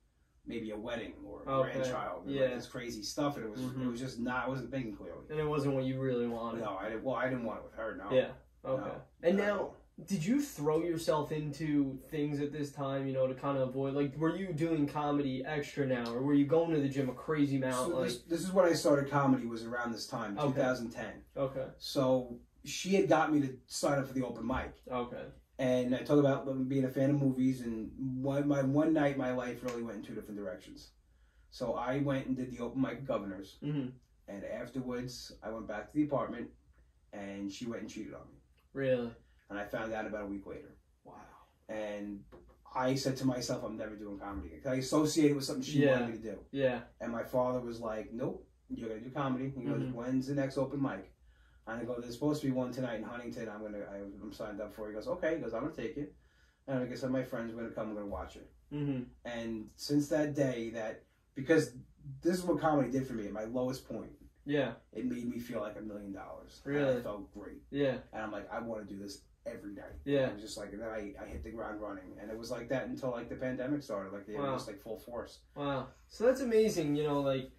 maybe a wedding or a grandchild, and like this crazy stuff, and it was just not. I wasn't thinking clearly, and it wasn't what you really wanted. No, I didn't. Well, I didn't want it with her. No. Yeah. Okay. No, and now, did you throw yourself into things at this time, to kind of avoid? Like, were you doing comedy extra now, or were you going to the gym a crazy amount? So this is when I started comedy. Was around this time, 2010. Okay. So. She had got me to sign up for the open mic. Okay. And I talk about being a fan of movies, and one night my life really went in two different directions. So I went and did the open mic at Governor's, and afterwards I went back to the apartment, and she went and cheated on me. Really? And I found out about a week later. Wow. And I said to myself, I'm never doing comedy. I associated it with something she wanted me to do. Yeah. And my father was like, nope, you're going to do comedy. He goes, when's the next open mic? And I go, there's supposed to be one tonight in Huntington. I'm signed up for. He goes, okay. He goes, I'm gonna take it. And like I said, my friends were going to come, we're going to watch it. Mm-hmm. And since that day, because this is what comedy did for me at my lowest point. Yeah. It made me feel like $1 million. Really? And I felt great. Yeah. And I'm like, I want to do this every day. Yeah. And it was just like, and then I hit the ground running. And it was like that until like the pandemic started. Like it was like full force. Wow. So that's amazing, you know, like,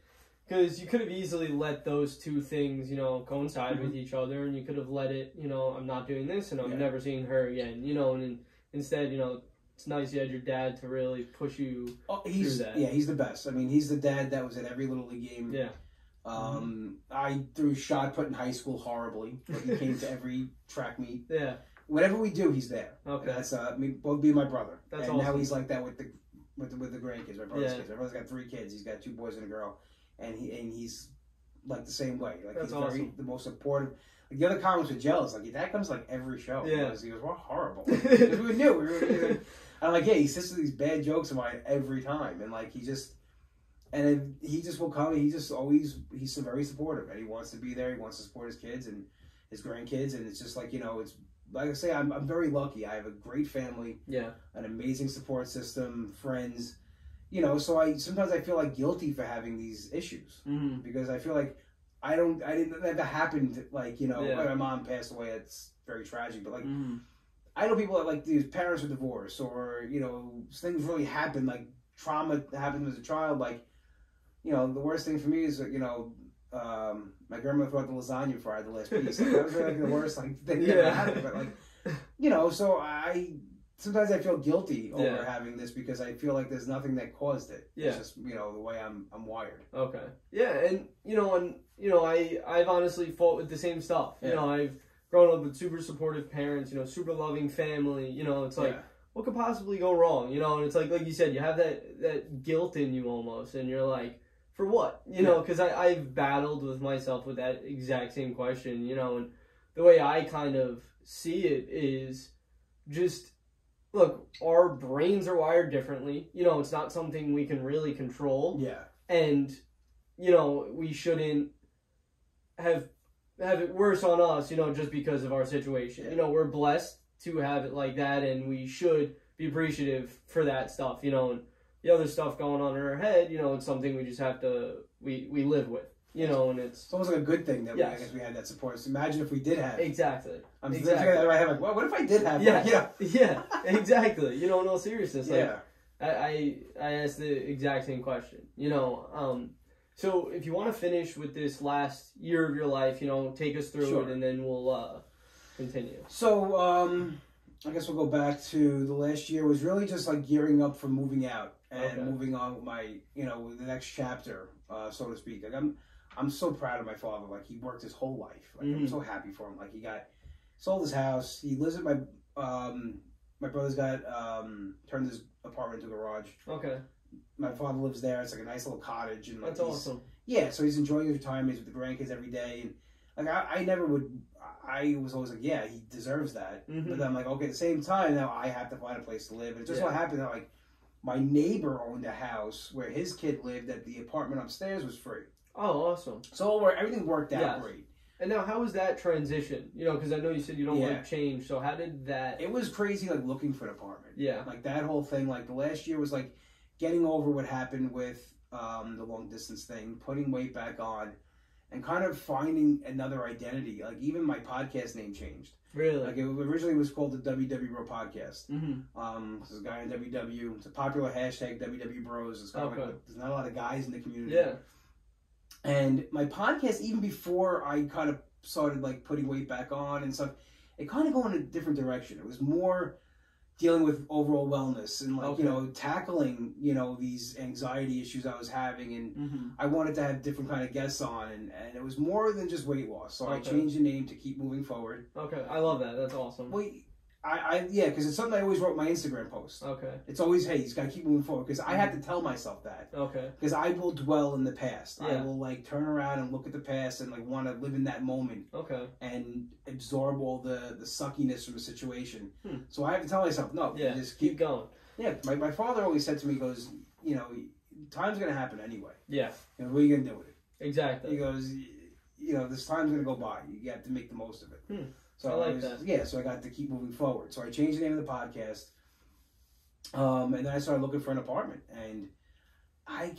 because you could have easily let those two things, you know, coincide with each other, and you could have let it, you know, I'm not doing this, and I'm never seeing her again, you know, and instead, you know, it's nice you had your dad to really push you through that. Yeah, he's the best. I mean, he's the dad that was at every Little League game. Yeah. I threw shot put in high school horribly, but he came to every track meet. Yeah. Whatever we do, he's there. Okay. That's both be my brother. That's and awesome. now he's like that with the grandkids. My brother's kids. My brother's got 3 kids. He's got 2 boys and a girl, and he's like the same way. Like that's he's awesome. the most supportive. Like the other comics were jealous. Like your dad comes to like every show. Yeah. He goes, we're horrible. Because we knew. I'm like, yeah, he says these bad jokes of mine every time, and like he just will come. He's very supportive, and he wants to be there. He wants to support his kids and his grandkids, and it's just like, you know, it's like I say, I'm very lucky. I have a great family, an amazing support system, friends, you know. So sometimes I feel like guilty for having these issues because I feel like that happened. Like, you know, my mom passed away. It's very tragic, but like. I know people that like these parents are divorced, or you know, things really happen, like trauma happened as a child. Like, you know, the worst thing for me is that, you know, my grandmother threw out the lasagna before I had the last piece. Like, that was like the worst thing that ever happened. But like, you know, so sometimes I feel guilty over having this because I feel like there's nothing that caused it. Yeah. It's just, you know, the way I'm wired. Okay. Yeah, and you know, I've honestly fought with the same stuff. You know, I've grown up with super supportive parents, you know, super loving family, you know, it's like, what could possibly go wrong, you know, and it's like you said, you have that guilt in you almost, and you're like, for what, you know, because I've battled with myself with that exact same question, you know, and the way I kind of see it is just, look, our brains are wired differently, you know, it's not something we can really control, and, you know, we shouldn't have it worse on us, you know, just because of our situation. You know, we're blessed to have it like that, and we should be appreciative for that stuff, you know, and the other stuff going on in our head, you know, it's something we just have to, we live with, you know, and it's almost like a good thing that I guess we had that support. So imagine if we did have it. Exactly. I'm thinking that in my head, like, well, what if I did have it? Yeah, exactly. You know, in all seriousness, like, I asked the exact same question, you know, so if you want to finish with this last year of your life, you know, take us through it, and then we'll continue. So I guess we'll go back to the last year. Was really just like gearing up for moving out and moving on with my, you know, the next chapter, so to speak. Like I'm so proud of my father. Like he worked his whole life. Like I'm so happy for him. Like he sold his house. He lives at my brother's got turned his apartment into a garage. Okay. My father lives there. It's like a nice little cottage, and like that's awesome. Yeah, so he's enjoying his retirement. He's with the grandkids every day, and like I never would. I was always like, yeah, he deserves that. But then I'm like, okay, at the same time, now I have to find a place to live. And it just so happened that like my neighbor owned a house where his kid lived. That the apartment upstairs was free. Oh, awesome! So everything worked out great. And now, how was that transition? You know, because I know you said you don't like change. So how did that? It was crazy, like looking for an apartment. Yeah, like that whole thing. Like the last year was like getting over what happened with the long distance thing, putting weight back on, and kind of finding another identity. Like even my podcast name changed. Really? Like it originally was called the WW Bro Podcast. There's a guy in WW. It's a popular hashtag, WW Bros. It's kind of like there's not a lot of guys in the community. Yeah. And my podcast, even before I kind of started like putting weight back on and stuff, it kind of go in a different direction. It was more dealing with overall wellness and like, you know, tackling, you know, these anxiety issues I was having, and I wanted to have different kind of guests on, and it was more than just weight loss. So I changed the name to keep moving forward. Okay. I love that. That's awesome. Well, yeah, because it's something I always wrote in my Instagram post. Okay. It's always, hey, you just got to keep moving forward, because I have to tell myself that. Okay. Because I will dwell in the past. Yeah. I will like turn around and look at the past and like want to live in that moment. Okay. And absorb all the suckiness from the situation. So I have to tell myself, no, just keep going. Yeah. My father always said to me, he goes, you know, time's going to happen anyway. Yeah. You know, what are you going to do with it? Exactly. He goes, you know, this time's going to go by. You have to make the most of it. So I like that. Yeah, so I got to keep moving forward. So I changed the name of the podcast. And then I started looking for an apartment, and I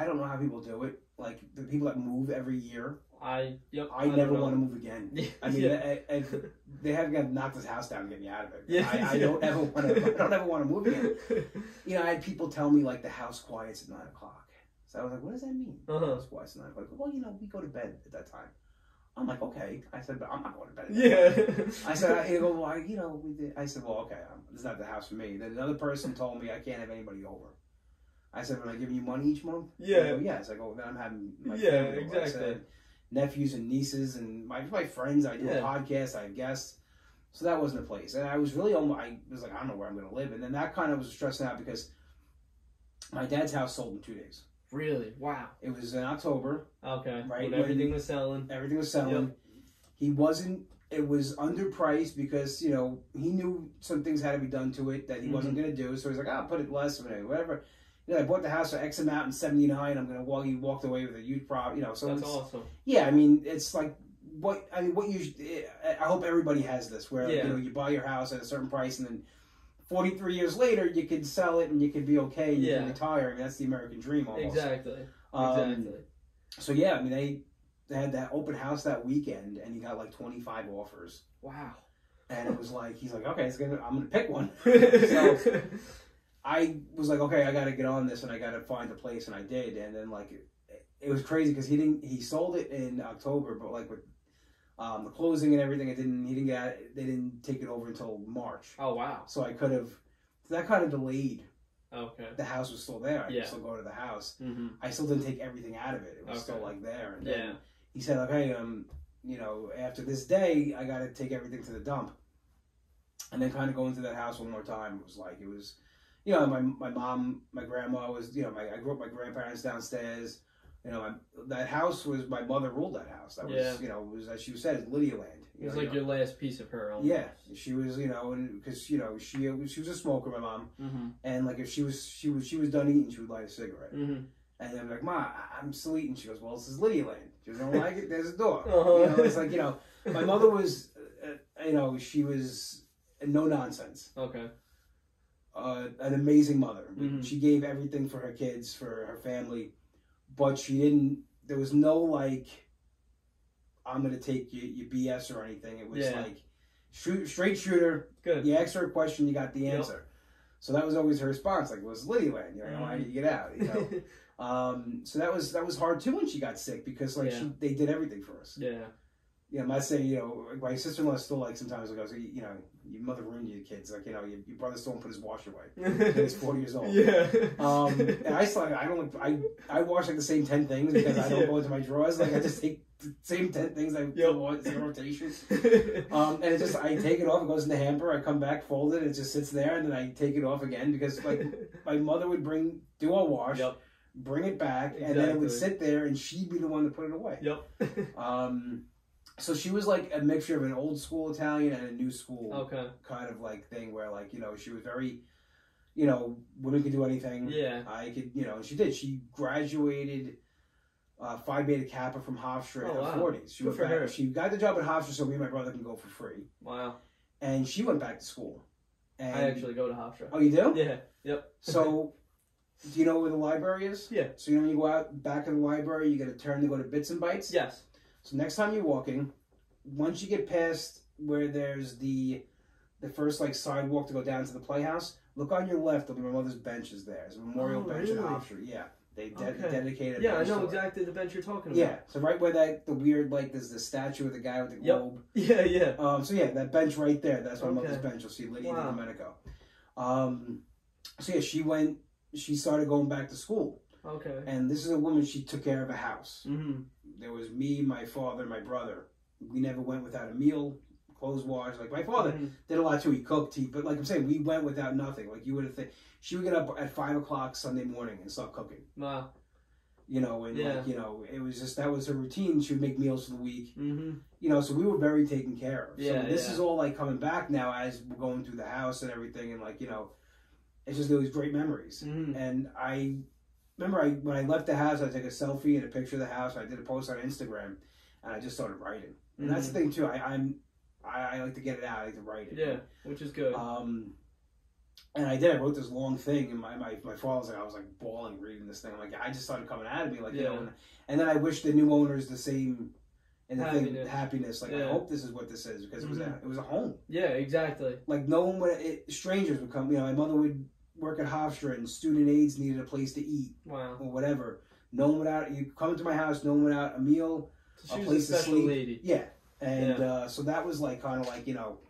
don't know how people do it. Like the people that move every year. I never want to move again. I mean, they have got to knock this house down and get me out of it. Yeah. I don't ever want to move again. You know, I had people tell me like the house quiets at 9 o'clock. So I was like, what does that mean? The house quiets at 9 o'clock. Well, you know, we go to bed at that time. I'm like, okay. I said, but I'm not going to bed at that time. I said, I said, well, okay, this is not the house for me. Then another person told me I can't have anybody over. I said, am I giving you money each month? Yeah. Yes. I go, then I'm having my family over. Exactly. I said, nephews and nieces and my friends. I do a podcast. I have guests. So that wasn't a place. And I was really, I was like, I don't know where I'm going to live. And then that kind of was stressing out because my dad's house sold in 2 days. Really? Wow. It was in October. Okay. Right. When everything was selling. Everything was selling. Yep. It was underpriced because, you know, he knew some things had to be done to it that he wasn't going to do. So he's like, I'll put it less, whatever. You know, I bought the house for X amount in 79. I'm going to walk. He walked away with a huge profit. You know, so that's awesome. Yeah, I mean, it's like I hope everybody has this where you know you buy your house at a certain price and then 43 years later you can sell it and you can be okay. You can retire. I mean, that's the American dream almost. Exactly. So yeah, I mean they had that open house that weekend and he got like 25 offers. Wow. And it was like he's like, okay, I'm gonna pick one. So I was like, okay, I got to get on this and I got to find a place, and I did. And then like it was crazy because he sold it in October, but like with the closing and everything, they didn't take it over until March. Oh wow! So that kind of delayed. Okay. The house was still there. I could still go to the house. Mm-hmm. I still didn't take everything out of it. It was still like there. And then he said, okay, you know, after this day, I got to take everything to the dump. And then kind of going to that house one more time, it was. You know, my mom, my grandma was, you know, I grew up with my grandparents downstairs. You know, that house was, my mother ruled that house. That was, you know, it was, as she said, it's Lydia land. It was like your last piece of her. Almost. Yeah, she was, you know, and because, you know, she was a smoker, my mom. Mm-hmm. And like if she was done eating, she would light a cigarette. Mm-hmm. And I'm like, Ma, I'm still eating. She goes, well, this is Lydia land. She goes, don't like it? There's a door. You know, it's like, you know, my mother was, you know, she was no nonsense. Okay. An amazing mother. Mm-hmm. She gave everything for her kids, for her family, but there was no like, I'm going to take your BS or anything. It was like, straight shooter. Good. You asked her a question, you got the answer. Yep. So that was always her response. Like, well, it's Lydia land. You know, how do you get out? You know? So that was hard too when she got sick because like they did everything for us. Yeah. Yeah, I'm not saying, you know, my sister-in-law still like sometimes goes, you know, your mother ruined your kids. Like, you know, your brother still won't put his washer away. He's 40 years old. Yeah. And I wash like the same 10 things because I don't go into my drawers. Like I just take the same 10 things I wash in rotation. And it's just, I take it off, it goes in the hamper, I come back, fold it, it just sits there, and then I take it off again because like my mother would do our wash, bring it back, and then it would sit there and she'd be the one to put it away. So she was like a mixture of an old school Italian and a new school kind of like thing where like, you know, she was very, you know, women could do anything. Yeah. I could, you know, and she did. She graduated Phi Beta Kappa from Hofstra in her 40s. She got the job at Hofstra so me and my brother can go for free. Wow. And she went back to school. And I actually go to Hofstra. Oh, you do? Yeah. Yep. So, do you know where the library is? Yeah. So, you know when you go out back of the library, you get a turn to go to Bits and Bites? Yes. So next time you're walking, once you get past where there's the first like sidewalk to go down to the playhouse, look on your left. There'll be my mother's bench is there. There's a memorial bench in Hofstra. Yeah, they dedicated. Yeah, I know exactly the bench you're talking about. Yeah, so right where the weird like there's the statue of the guy with the globe. Yeah, yeah. So yeah, that bench right there. That's my mother's bench. You'll see Lydia DiDomenico. So yeah, she started going back to school. Okay. And this is a woman. She took care of a house. Mm-hmm. There was me, my father, my brother. We never went without a meal, clothes washed. Like my father did a lot too. He cooked. But like I'm saying, we went without nothing. Like you would have think she would get up at 5 o'clock Sunday morning and start cooking. Wow. You know, and like you know, it was just that was her routine. She would make meals for the week. Mm-hmm. You know, so we were very taken care of. So this is all like coming back now as we're going through the house and everything, and like you know, it's just those great memories. Mm-hmm. And I remember when I left the house, I took a selfie and a picture of the house. I did a post on Instagram, and I just started writing. And that's the thing too. I like to get it out. I like to write it. Yeah, which is good. And I did. I wrote this long thing, and my father was like, I was like bawling reading this thing. I'm like, I just started coming out of me, like, you know. And then I wish the new owners the same, and the happiness. Like, I hope this is what this is, because it was a home. Yeah, exactly. Like, no one would, strangers would come. You know, my mother would work at Hofstra, and student aides needed a place to eat, or whatever. No one without you come into my house. No one without a meal, so a place to sleep. Lady. Yeah, and so that was like kind of like, you know,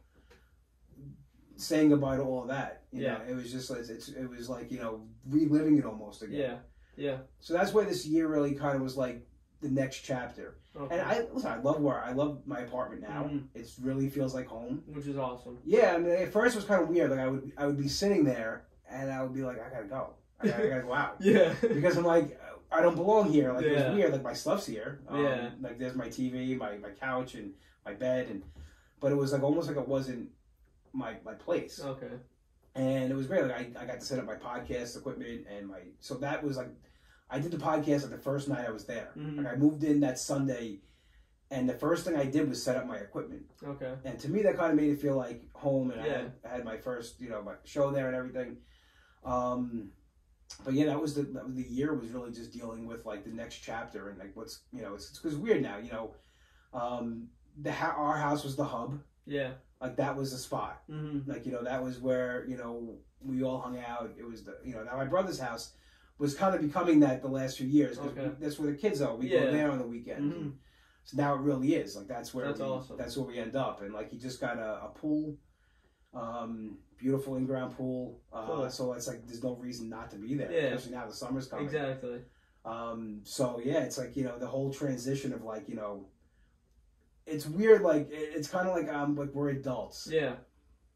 saying goodbye to all of that. You know, it was just like it was like, you know, reliving it almost again. Yeah. So that's why this year really kind of was like the next chapter. Okay. And I love my apartment now. It really feels like home, which is awesome. Yeah, I mean, at first it was kind of weird. Like I would be sitting there and I would be like, I gotta go. I gotta go out. Because I'm like, I don't belong here. Like, it was weird. Like, my stuff's here. Like, there's my TV, my couch, and my bed, but it was like almost like it wasn't my place. Okay. And it was great. Like, I got to set up my podcast equipment, and so that was like, I did the podcast like the first night I was there. Like, I moved in that Sunday, and the first thing I did was set up my equipment. Okay. And to me, that kind of made it feel like home, and I had my first, you know, my show there and everything. But yeah, that was the year was really just dealing with like the next chapter, and like what's, you know, it's weird now, you know. Our house was the hub. Yeah. Like, that was the spot. Like, you know, that was where, you know, we all hung out. It was you know, now my brother's house was kind of becoming that the last few years, because that's where the kids are. We go there on the weekend. So now it really is like that's where we end up, and like he just got a pool. Beautiful in-ground pool. Cool. So it's like there's no reason not to be there, especially now the summer's coming. Exactly. So yeah, it's like, you know, the whole transition of like, you know, it's weird. Like, it's kind of like we're adults. Yeah.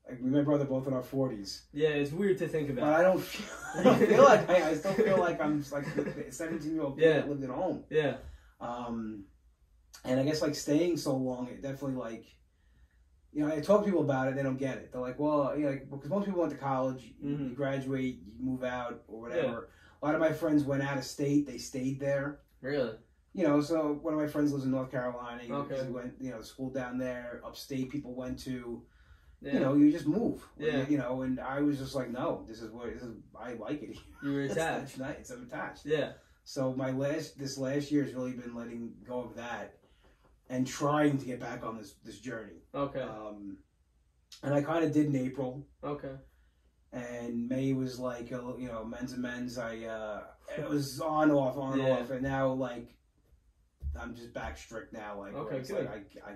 Like, me and my brother both in our 40s. Yeah, it's weird to think about. But I don't feel like I still feel like I'm like a 17-year-old kid that lived at home. Yeah. And I guess like staying so long, it definitely like, you know, I talk to people about it, they don't get it. They're like, well, you know, because most people went to college, you graduate, you move out, or whatever. A lot of my friends went out of state, they stayed there. Really? You know, so one of my friends lives in North Carolina. He went, you know, school down there. Upstate people went to, you know, you just move. Yeah. You know, and I was just like, no, I like it. You were attached. It's nice. I'm attached. Yeah. So this last year has really been letting go of that and trying to get back on this journey. Okay. And I kind of did in April. Okay. And May was like, you know, men's and men's. It was on off, and now like I'm just back strict now. Like, okay, it's good. Like I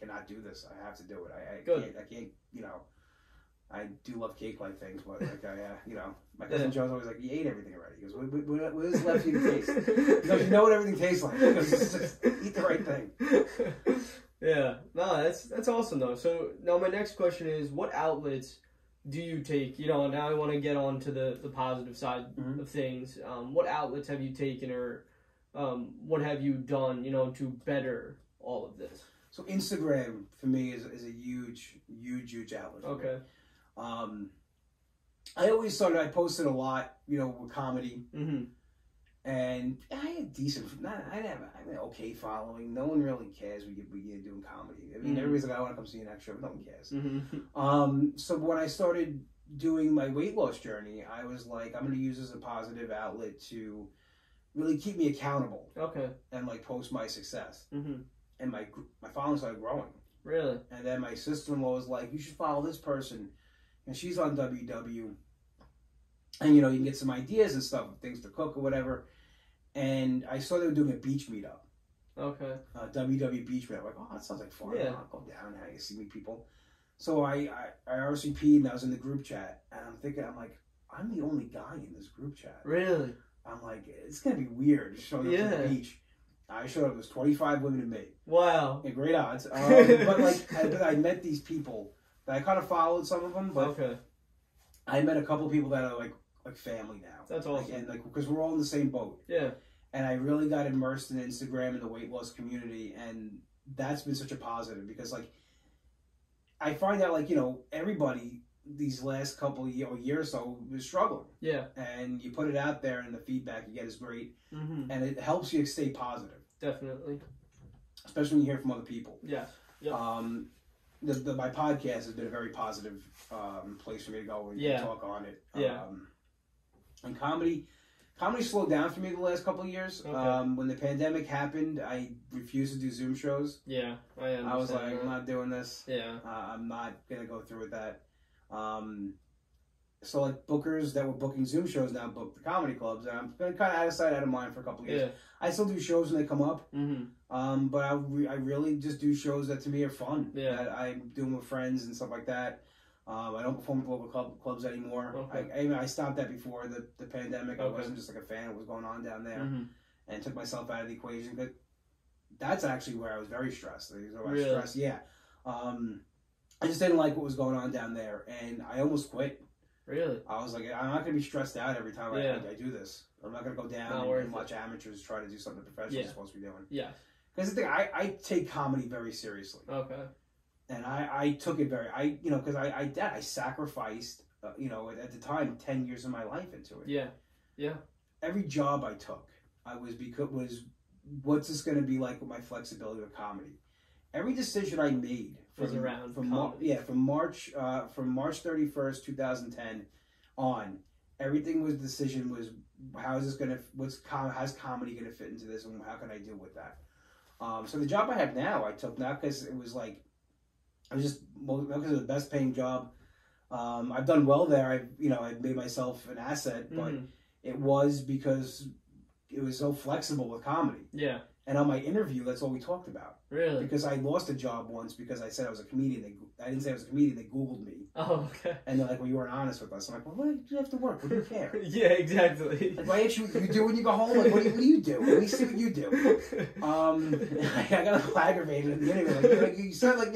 cannot do this. I have to do it. I can't. You know, I do love cake-like things, but like you know, my cousin Joe's always like, you ate everything already. He goes, what is left for you to taste? Because you know what everything tastes like. Because just eat the right thing. Yeah, no, that's awesome though. So now my next question is, what outlets do you take? You know, now I want to get on to the positive side of things. What outlets have you taken, or what have you done, you know, to better all of this? So Instagram for me is a huge outlet. Okay. I posted a lot, you know, with comedy. And I had I had an okay following. No one really cares we get doing comedy. I mean, everybody's like, I want to come see an extra, but no one cares. So when I started doing my weight loss journey, I was like, I'm going to use this as a positive outlet to really keep me accountable. Okay. And like post my success. And my following started growing. Really? And then my sister-in-law was like, you should follow this person. And she's on WW. And, you know, you can get some ideas and stuff, things to cook or whatever. And I saw they were doing a beach meetup. Okay. WW beach meetup. Like, oh, that sounds like fun. Yeah. I'll go down there and see people. So I RSVP'd, and I was in the group chat. And I'm like, I'm the only guy in this group chat. Really? I'm like, it's going to be weird showing up to the beach. I showed up, it was 25 women and me. Wow. Yeah, great odds. But like, I met these people that I kind of followed some of them, but I met a couple of people that are like family now. That's awesome. And like, because we're all in the same boat. Yeah. And I really got immersed in Instagram and the weight loss community, and that's been such a positive, because like, I find out like, you know, everybody these last couple of years or so was struggling. Yeah. And you put it out there, and the feedback you get is great. And it helps you stay positive. Definitely. Especially when you hear from other people. Yeah. Yep. my podcast has been a very positive place for me to go and talk on it. And comedy slowed down for me the last couple of years. Okay. When the pandemic happened, I refused to do Zoom shows. Yeah, I understand. I was like, I'm not doing this. Yeah. I'm not going to go through with that. So like bookers that were booking Zoom shows now book the comedy clubs, and I've been kind of out of sight, out of mind for a couple of years. Yeah. I still do shows when they come up, Mm-hmm. but I really just do shows that to me are fun. Yeah. That I'm doing with friends and stuff like that. I don't perform with local clubs anymore. Okay. I stopped that before the pandemic. I Okay. wasn't just like a fan of what was going on down there, Mm-hmm. and took myself out of the equation. But that's actually where I was very stressed. Really? Stress, yeah. I just didn't like what was going on down there, and I almost quit. Really? I was like, I'm not going to be stressed out every time Yeah. I do this. I'm not going to go down and watch amateurs try to do something the professionals are supposed to be doing. Yeah. Because the thing, I take comedy very seriously. Okay. And I took it very, because I sacrificed, at the time, 10 years of my life into it. Yeah. Yeah. Every job I took, what's this going to be like with my flexibility with comedy? Every decision I made from March 31st, 2010 on, everything was how's comedy going to fit into this, and how can I deal with that? So the job I have now, I took not because it was like, not because it was the best paying job. I've done well there. I've made myself an asset, but it was because it was so flexible with comedy. Yeah. And on my interview, that's all we talked about. Really? Because I lost a job once because I said I was a comedian. I didn't say I was a comedian. They Googled me. Oh, okay. And they're like, well, you weren't honest with us. I'm like, well, why do you have to work? What do you care? Yeah, exactly. Like, why don't you do when you go home? Like, what do you do? Let me see what you do. I got a little aggravated at the interview. Like you sound like,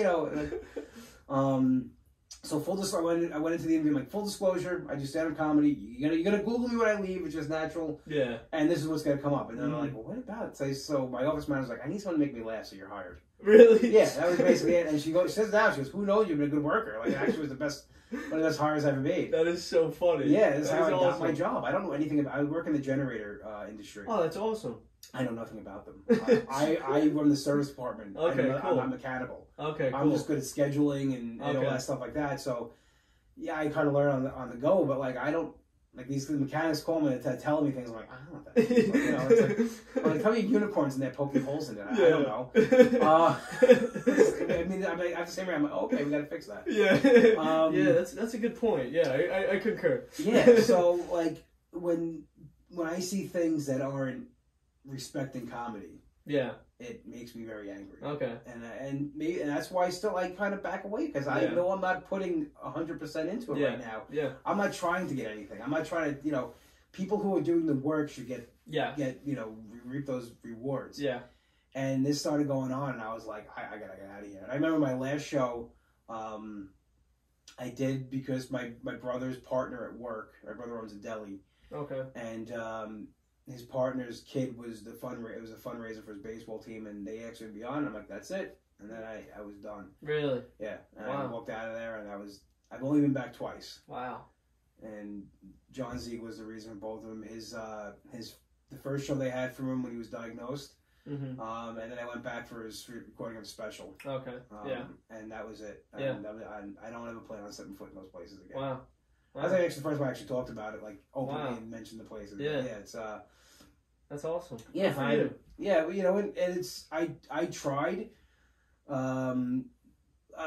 so full disclosure, I went into the interview, like, full disclosure, I do stand-up comedy. You're gonna Google me when I leave. It's just natural. Yeah. And this is what's gonna come up. And then I'm like, well, what about it? So my office manager's like, I need someone to make me laugh, so you're hired. Really? Yeah, that was basically it. And she says down, she goes, who knows? You've been a good worker. Like, it actually was one of the best hires I've ever made. That is so funny. Yeah, that's how I got my job. I don't know anything about. I work in the generator industry. Oh, that's awesome. I know nothing about them. I run the service department. Okay, cool. I'm mechanical. Okay, cool. I'm just good at scheduling and all that stuff like that. So, yeah, I kind of learn on the go. But like, I don't like these mechanics call me to tell me things. I'm like, I don't know what that is. It's like tell me unicorns and they're poking holes in it. Yeah. I don't know. I mean, I have to say, I'm like, okay, we got to fix that. Yeah. Yeah, that's a good point. Yeah, I concur. Yeah. So like when I see things that aren't respecting comedy, yeah, it makes me very angry. Okay. And that's why I kind of back away because I know I'm not putting 100% into it right now. Yeah. I'm not trying to get anything. I'm not trying to, people who are doing the work should get reap those rewards. Yeah. And this started going on, and I was like, I gotta get out of here. And I remember my last show, I did because my brother's partner at work. My brother owns a deli. Okay. And his partner's kid was it was a fundraiser for his baseball team, and they asked me to be on. I'm like, that's it. And then I was done. Really? Yeah. And wow. I walked out of there, and I've only been back twice. Wow. And John Zieg was the reason for both of them. The first show they had for him when he was diagnosed. Mm-hmm. And then I went back for his recording of the special. Okay. And that was it. Yeah. I don't ever plan on stepping foot in those places again. Wow. That's actually the first time I actually talked about it, like openly and mentioned the places. Yeah. Yeah. It's that's awesome. Yeah. For you. Yeah. And it's I tried. A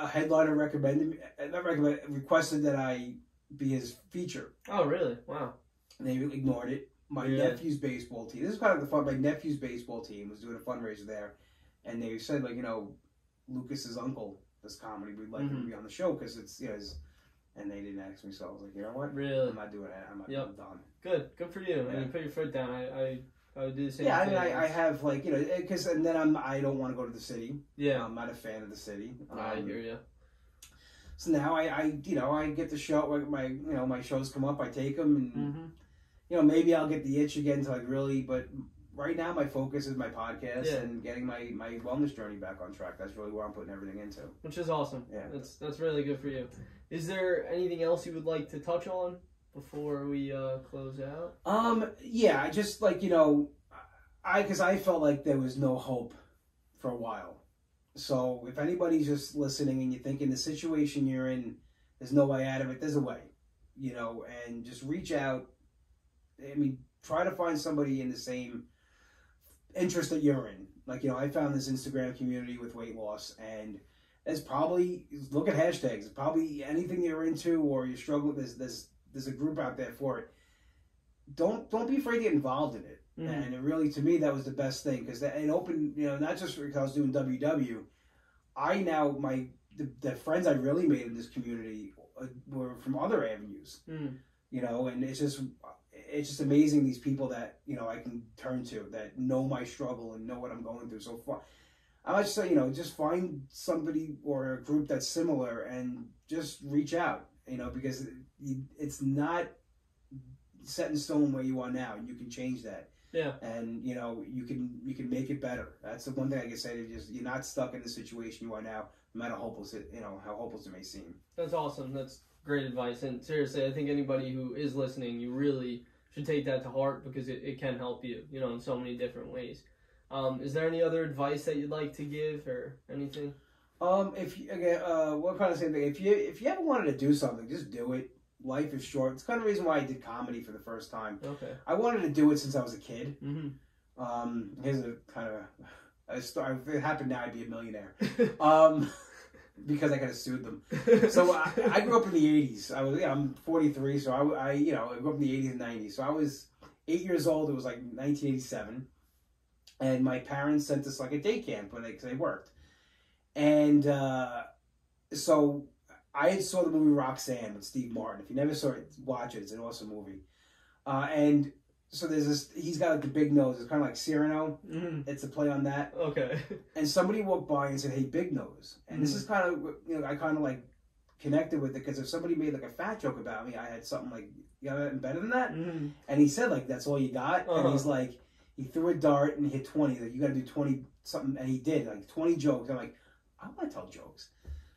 headliner requested that I be his feature. Oh, really? Wow. And they ignored it. My nephew's baseball team. This is kind of the fun. My nephew's baseball team was doing a fundraiser there, and they said, like, Lucas's uncle does comedy. We'd like him to be on the show because it's and they didn't ask me, so I was like, you know what? Really? I'm not doing it. I'm done. Good for you. Yeah. I mean, put your foot down. I would do the same. Yeah, thing. I mean, I have because and then I don't want to go to the city. Yeah, I'm not a fan of the city. I hear you. So now I get the show. My shows come up. I take them and. Maybe I'll get the itch again to but right now my focus is my podcast and getting my wellness journey back on track. That's really where I'm putting everything into. Which is awesome. Yeah. That's really good for you. Is there anything else you would like to touch on before we close out? Yeah, I just because I felt like there was no hope for a while. So if anybody's just listening and you're thinking the situation you're in, there's no way out of it, there's a way, you know, and just reach out. I mean, try to find somebody in the same interest that you're in. Like, you know, I found this Instagram community with weight loss, and it's probably, look at hashtags, it's probably anything you're into or you're struggling with, there's a group out there for it. Don't be afraid to get involved in it. And it really, to me, that was the best thing, because it opened, you know, not just because I was doing WW. The friends I really made in this community were from other avenues, you know, and it's just amazing, these people that, you know, I can turn to that know my struggle and know what I'm going through so far. I might just say, you know, just find somebody or a group that's similar and just reach out, you know, because it's not set in stone where you are now. You can change that. Yeah. And, you know, you can make it better. That's the one thing I can say, to just, you're not stuck in the situation you are now, no matter how hopeless it may seem. That's awesome. That's great advice. And seriously, I think anybody who is listening, you really should take that to heart, because it can help you, you know, in so many different ways. Is there any other advice that you'd like to give or anything? What kind of same thing? If you ever wanted to do something, just do it. Life is short. It's kind of the reason why I did comedy for the first time. Okay. I wanted to do it since I was a kid. Mm-hmm. Here's a kind of if it happened now, I'd be a millionaire. Because I could have sued them. So I grew up in the 80s. I'm 43, so I grew up in the 80s and 90s. So I was 8 years old. It was like 1987, and my parents sent us like a day camp because they worked, and so I saw the movie Roxanne with Steve Martin. If you never saw it, watch it. It's an awesome movie. And so there's this, he's got like the big nose. It's kind of like Cyrano. Mm-hmm. It's a play on that. Okay. And somebody walked by and said, "Hey, big nose." And this is kind of, you know, I kind of like connected with it, because if somebody made like a fat joke about me, I had something like, you know, better than that. Mm-hmm. And he said, like, "That's all you got?" And he's like, he threw a dart and hit 20. Like, you got to do 20 something. And he did, like 20 jokes. I'm like, I want to tell jokes.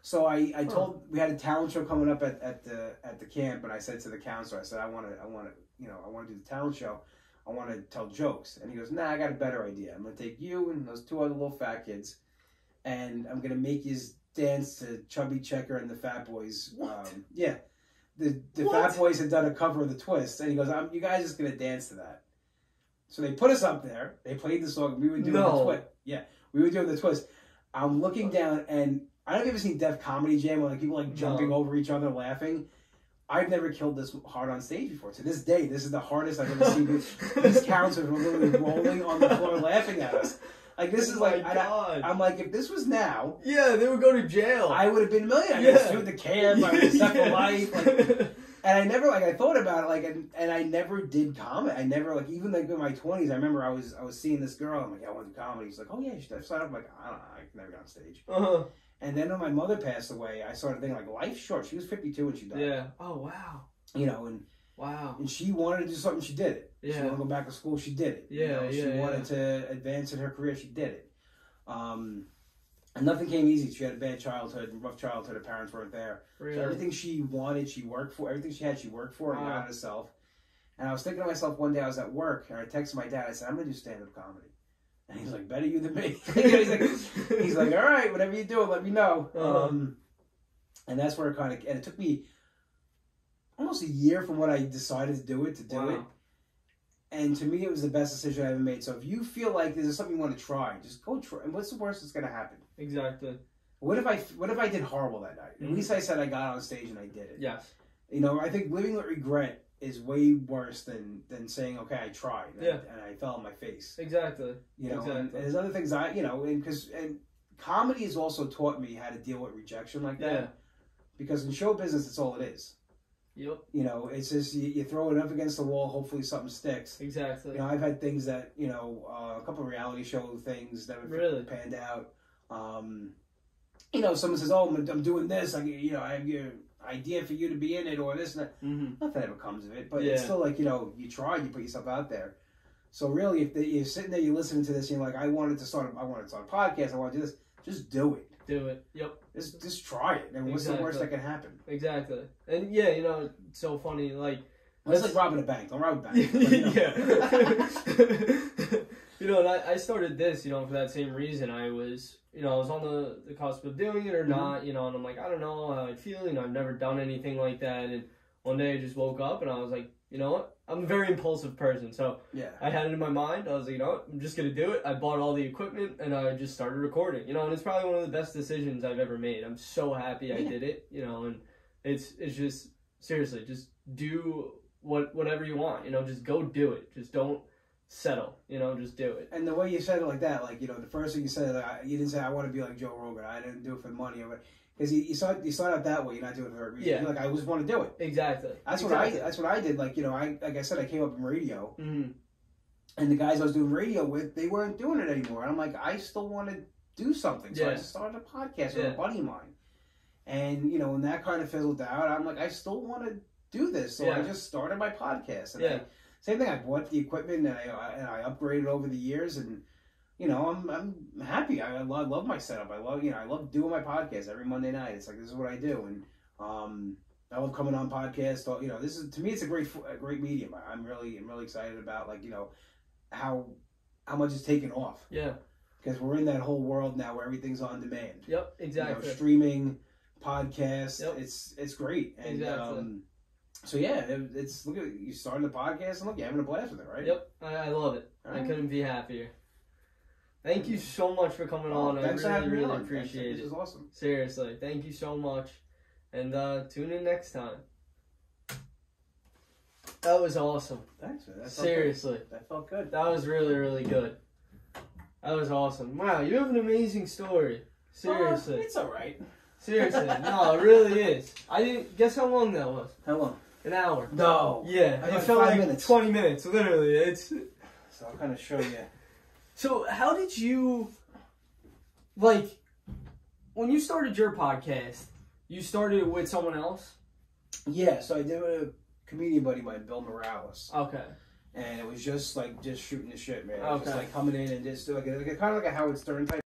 So I told, we had a talent show coming up at the camp, and I said to the counselor, I said, I want to do the talent show. I want to tell jokes. And he goes, "Nah, I got a better idea. I'm going to take you and those two other little fat kids, and I'm going to make you dance to Chubby Checker and the Fat Boys." Yeah. The Fat Boys had done a cover of The Twist, and he goes, "You guys are just going to dance to that." So they put us up there. They played the song. We were doing the Twist. Yeah, we were doing the Twist. I'm looking down, and I don't know if you've ever seen Def Comedy Jam, where like people like jumping over each other laughing. I've never killed this hard on stage before. To this day, this is the hardest I've ever seen. These counselors were literally rolling on the floor laughing at us. Like, this is like, I'm like, if this was now, yeah, they would go to jail. I would have been a millionaire. I would have sued the camp. I would have set for life. Like, and I never, like, I thought about it, like, and I never did comedy. I never, like, even like in my 20s, I remember I was seeing this girl. I'm like, I want to do comedy. She's like, "Oh yeah, you should sign up." I'm like, I don't know, I can never get on stage. And then when my mother passed away, I started thinking, like, life's short. She was 52 when she died. Yeah. Oh, wow. You know, and wow. And she wanted to do something, she did it. Yeah. She wanted to go back to school, she did it. Yeah, you know, she wanted to advance in her career, she did it. And nothing came easy. She had a bad childhood, rough childhood. Her parents weren't there. Really? So everything she wanted, she worked for. Everything she had, she worked for and got herself. And I was thinking to myself one day, I was at work, and I texted my dad. I said, "I'm going to do stand-up comedy." And he's like, "Better you than me." he's like, "All right, whatever you do, let me know." And that's where and it took me almost a year from when I decided to do it. And to me, it was the best decision I ever made. So if you feel like there's something you want to try, just go try. And what's the worst that's going to happen? Exactly. What if I did horrible that night? At least I said I got on stage and I did it. Yes. You know, I think living with regret is way worse than saying, "Okay, I tried and I fell on my face." Exactly. You know, and there's other things and comedy has also taught me how to deal with rejection like that. Yeah. Because in show business, it's all it is. Yep. You know, it's just you throw it up against the wall. Hopefully, something sticks. Exactly. You know, I've had things that a couple of reality show things that have really panned out. You know, someone says, "Oh, I'm doing this. I have your idea for you to be in it, or this and that." Mm-hmm. Nothing ever comes of it, but it's still like, you try, you put yourself out there. So really, if you're sitting there, you're listening to this, and you're like, I wanted to start a podcast. I want to do this. Just do it. Do it. Yep. Just try it. And what's the worst that can happen? Exactly. And it's so funny. Like, it's like robbing a bank. Don't rob a bank. But, yeah. You know, and I started this, you know, for that same reason. I was on the cusp of doing it or not, you know, and I'm like, I don't know how I feel, you know, I've never done anything like that. And one day I just woke up and I was like, you know what? I'm a very impulsive person. So Yeah. I had it in my mind. I was like, you know what? I'm just going to do it. I bought all the equipment and I just started recording, you know, and it's probably one of the best decisions I've ever made. I'm so happy I did it, you know, and it's just, seriously, just do whatever you want, you know, just go do it. Just don't settle, you know, just do it. And the way you said it like that, like, you know, the first thing you said, you didn't say, I want to be like Joe Rogan. I didn't do it for the money. Because you start out that way, you're not doing it for a reason. Yeah. You're like, I just want to do it. Exactly. That's what I did. Like, you know, like I said, I came up in radio. Mm-hmm. And the guys I was doing radio with, they weren't doing it anymore. And I'm like, I still want to do something. So I just started a podcast with a buddy of mine. And, you know, when that kind of fizzled out, I'm like, I still want to do this. So I just started my podcast. And same thing, I bought the equipment and I upgraded over the years. And, you know, I'm happy. I love my setup. I love doing my podcast every Monday night. It's like, this is what I do. And I love coming on podcasts. You know, this is, to me, it's a great medium. I'm really excited about, like, you know, how much it's taken off. Yeah. Because we're in that whole world now where everything's on demand. Yep, exactly. You know, streaming, podcasts, yep. It's great. And, exactly. So yeah, it's look at you starting the podcast and look, you're having a blast with it, right? Yep, I love it. Right. I couldn't be happier. Thank you so much for coming on. I really appreciate it. This is awesome. Seriously, thank you so much. And tune in next time. That was awesome. Thanks, man. Seriously. That felt good. That was really, really good. That was awesome. Wow, you have an amazing story. Seriously. It's alright. Seriously. No, it really is. I didn't guess how long that was. How long? An hour. No. Yeah. It felt like minutes. 20 minutes, literally. So I'll kind of show you. So how did you, like, when you started your podcast, you started it with someone else? Yeah, so I did it with a comedian buddy of mine, Bill Morales. Okay. And it was just shooting the shit, man. Okay. Just like coming in and just like kind of like a Howard Stern type.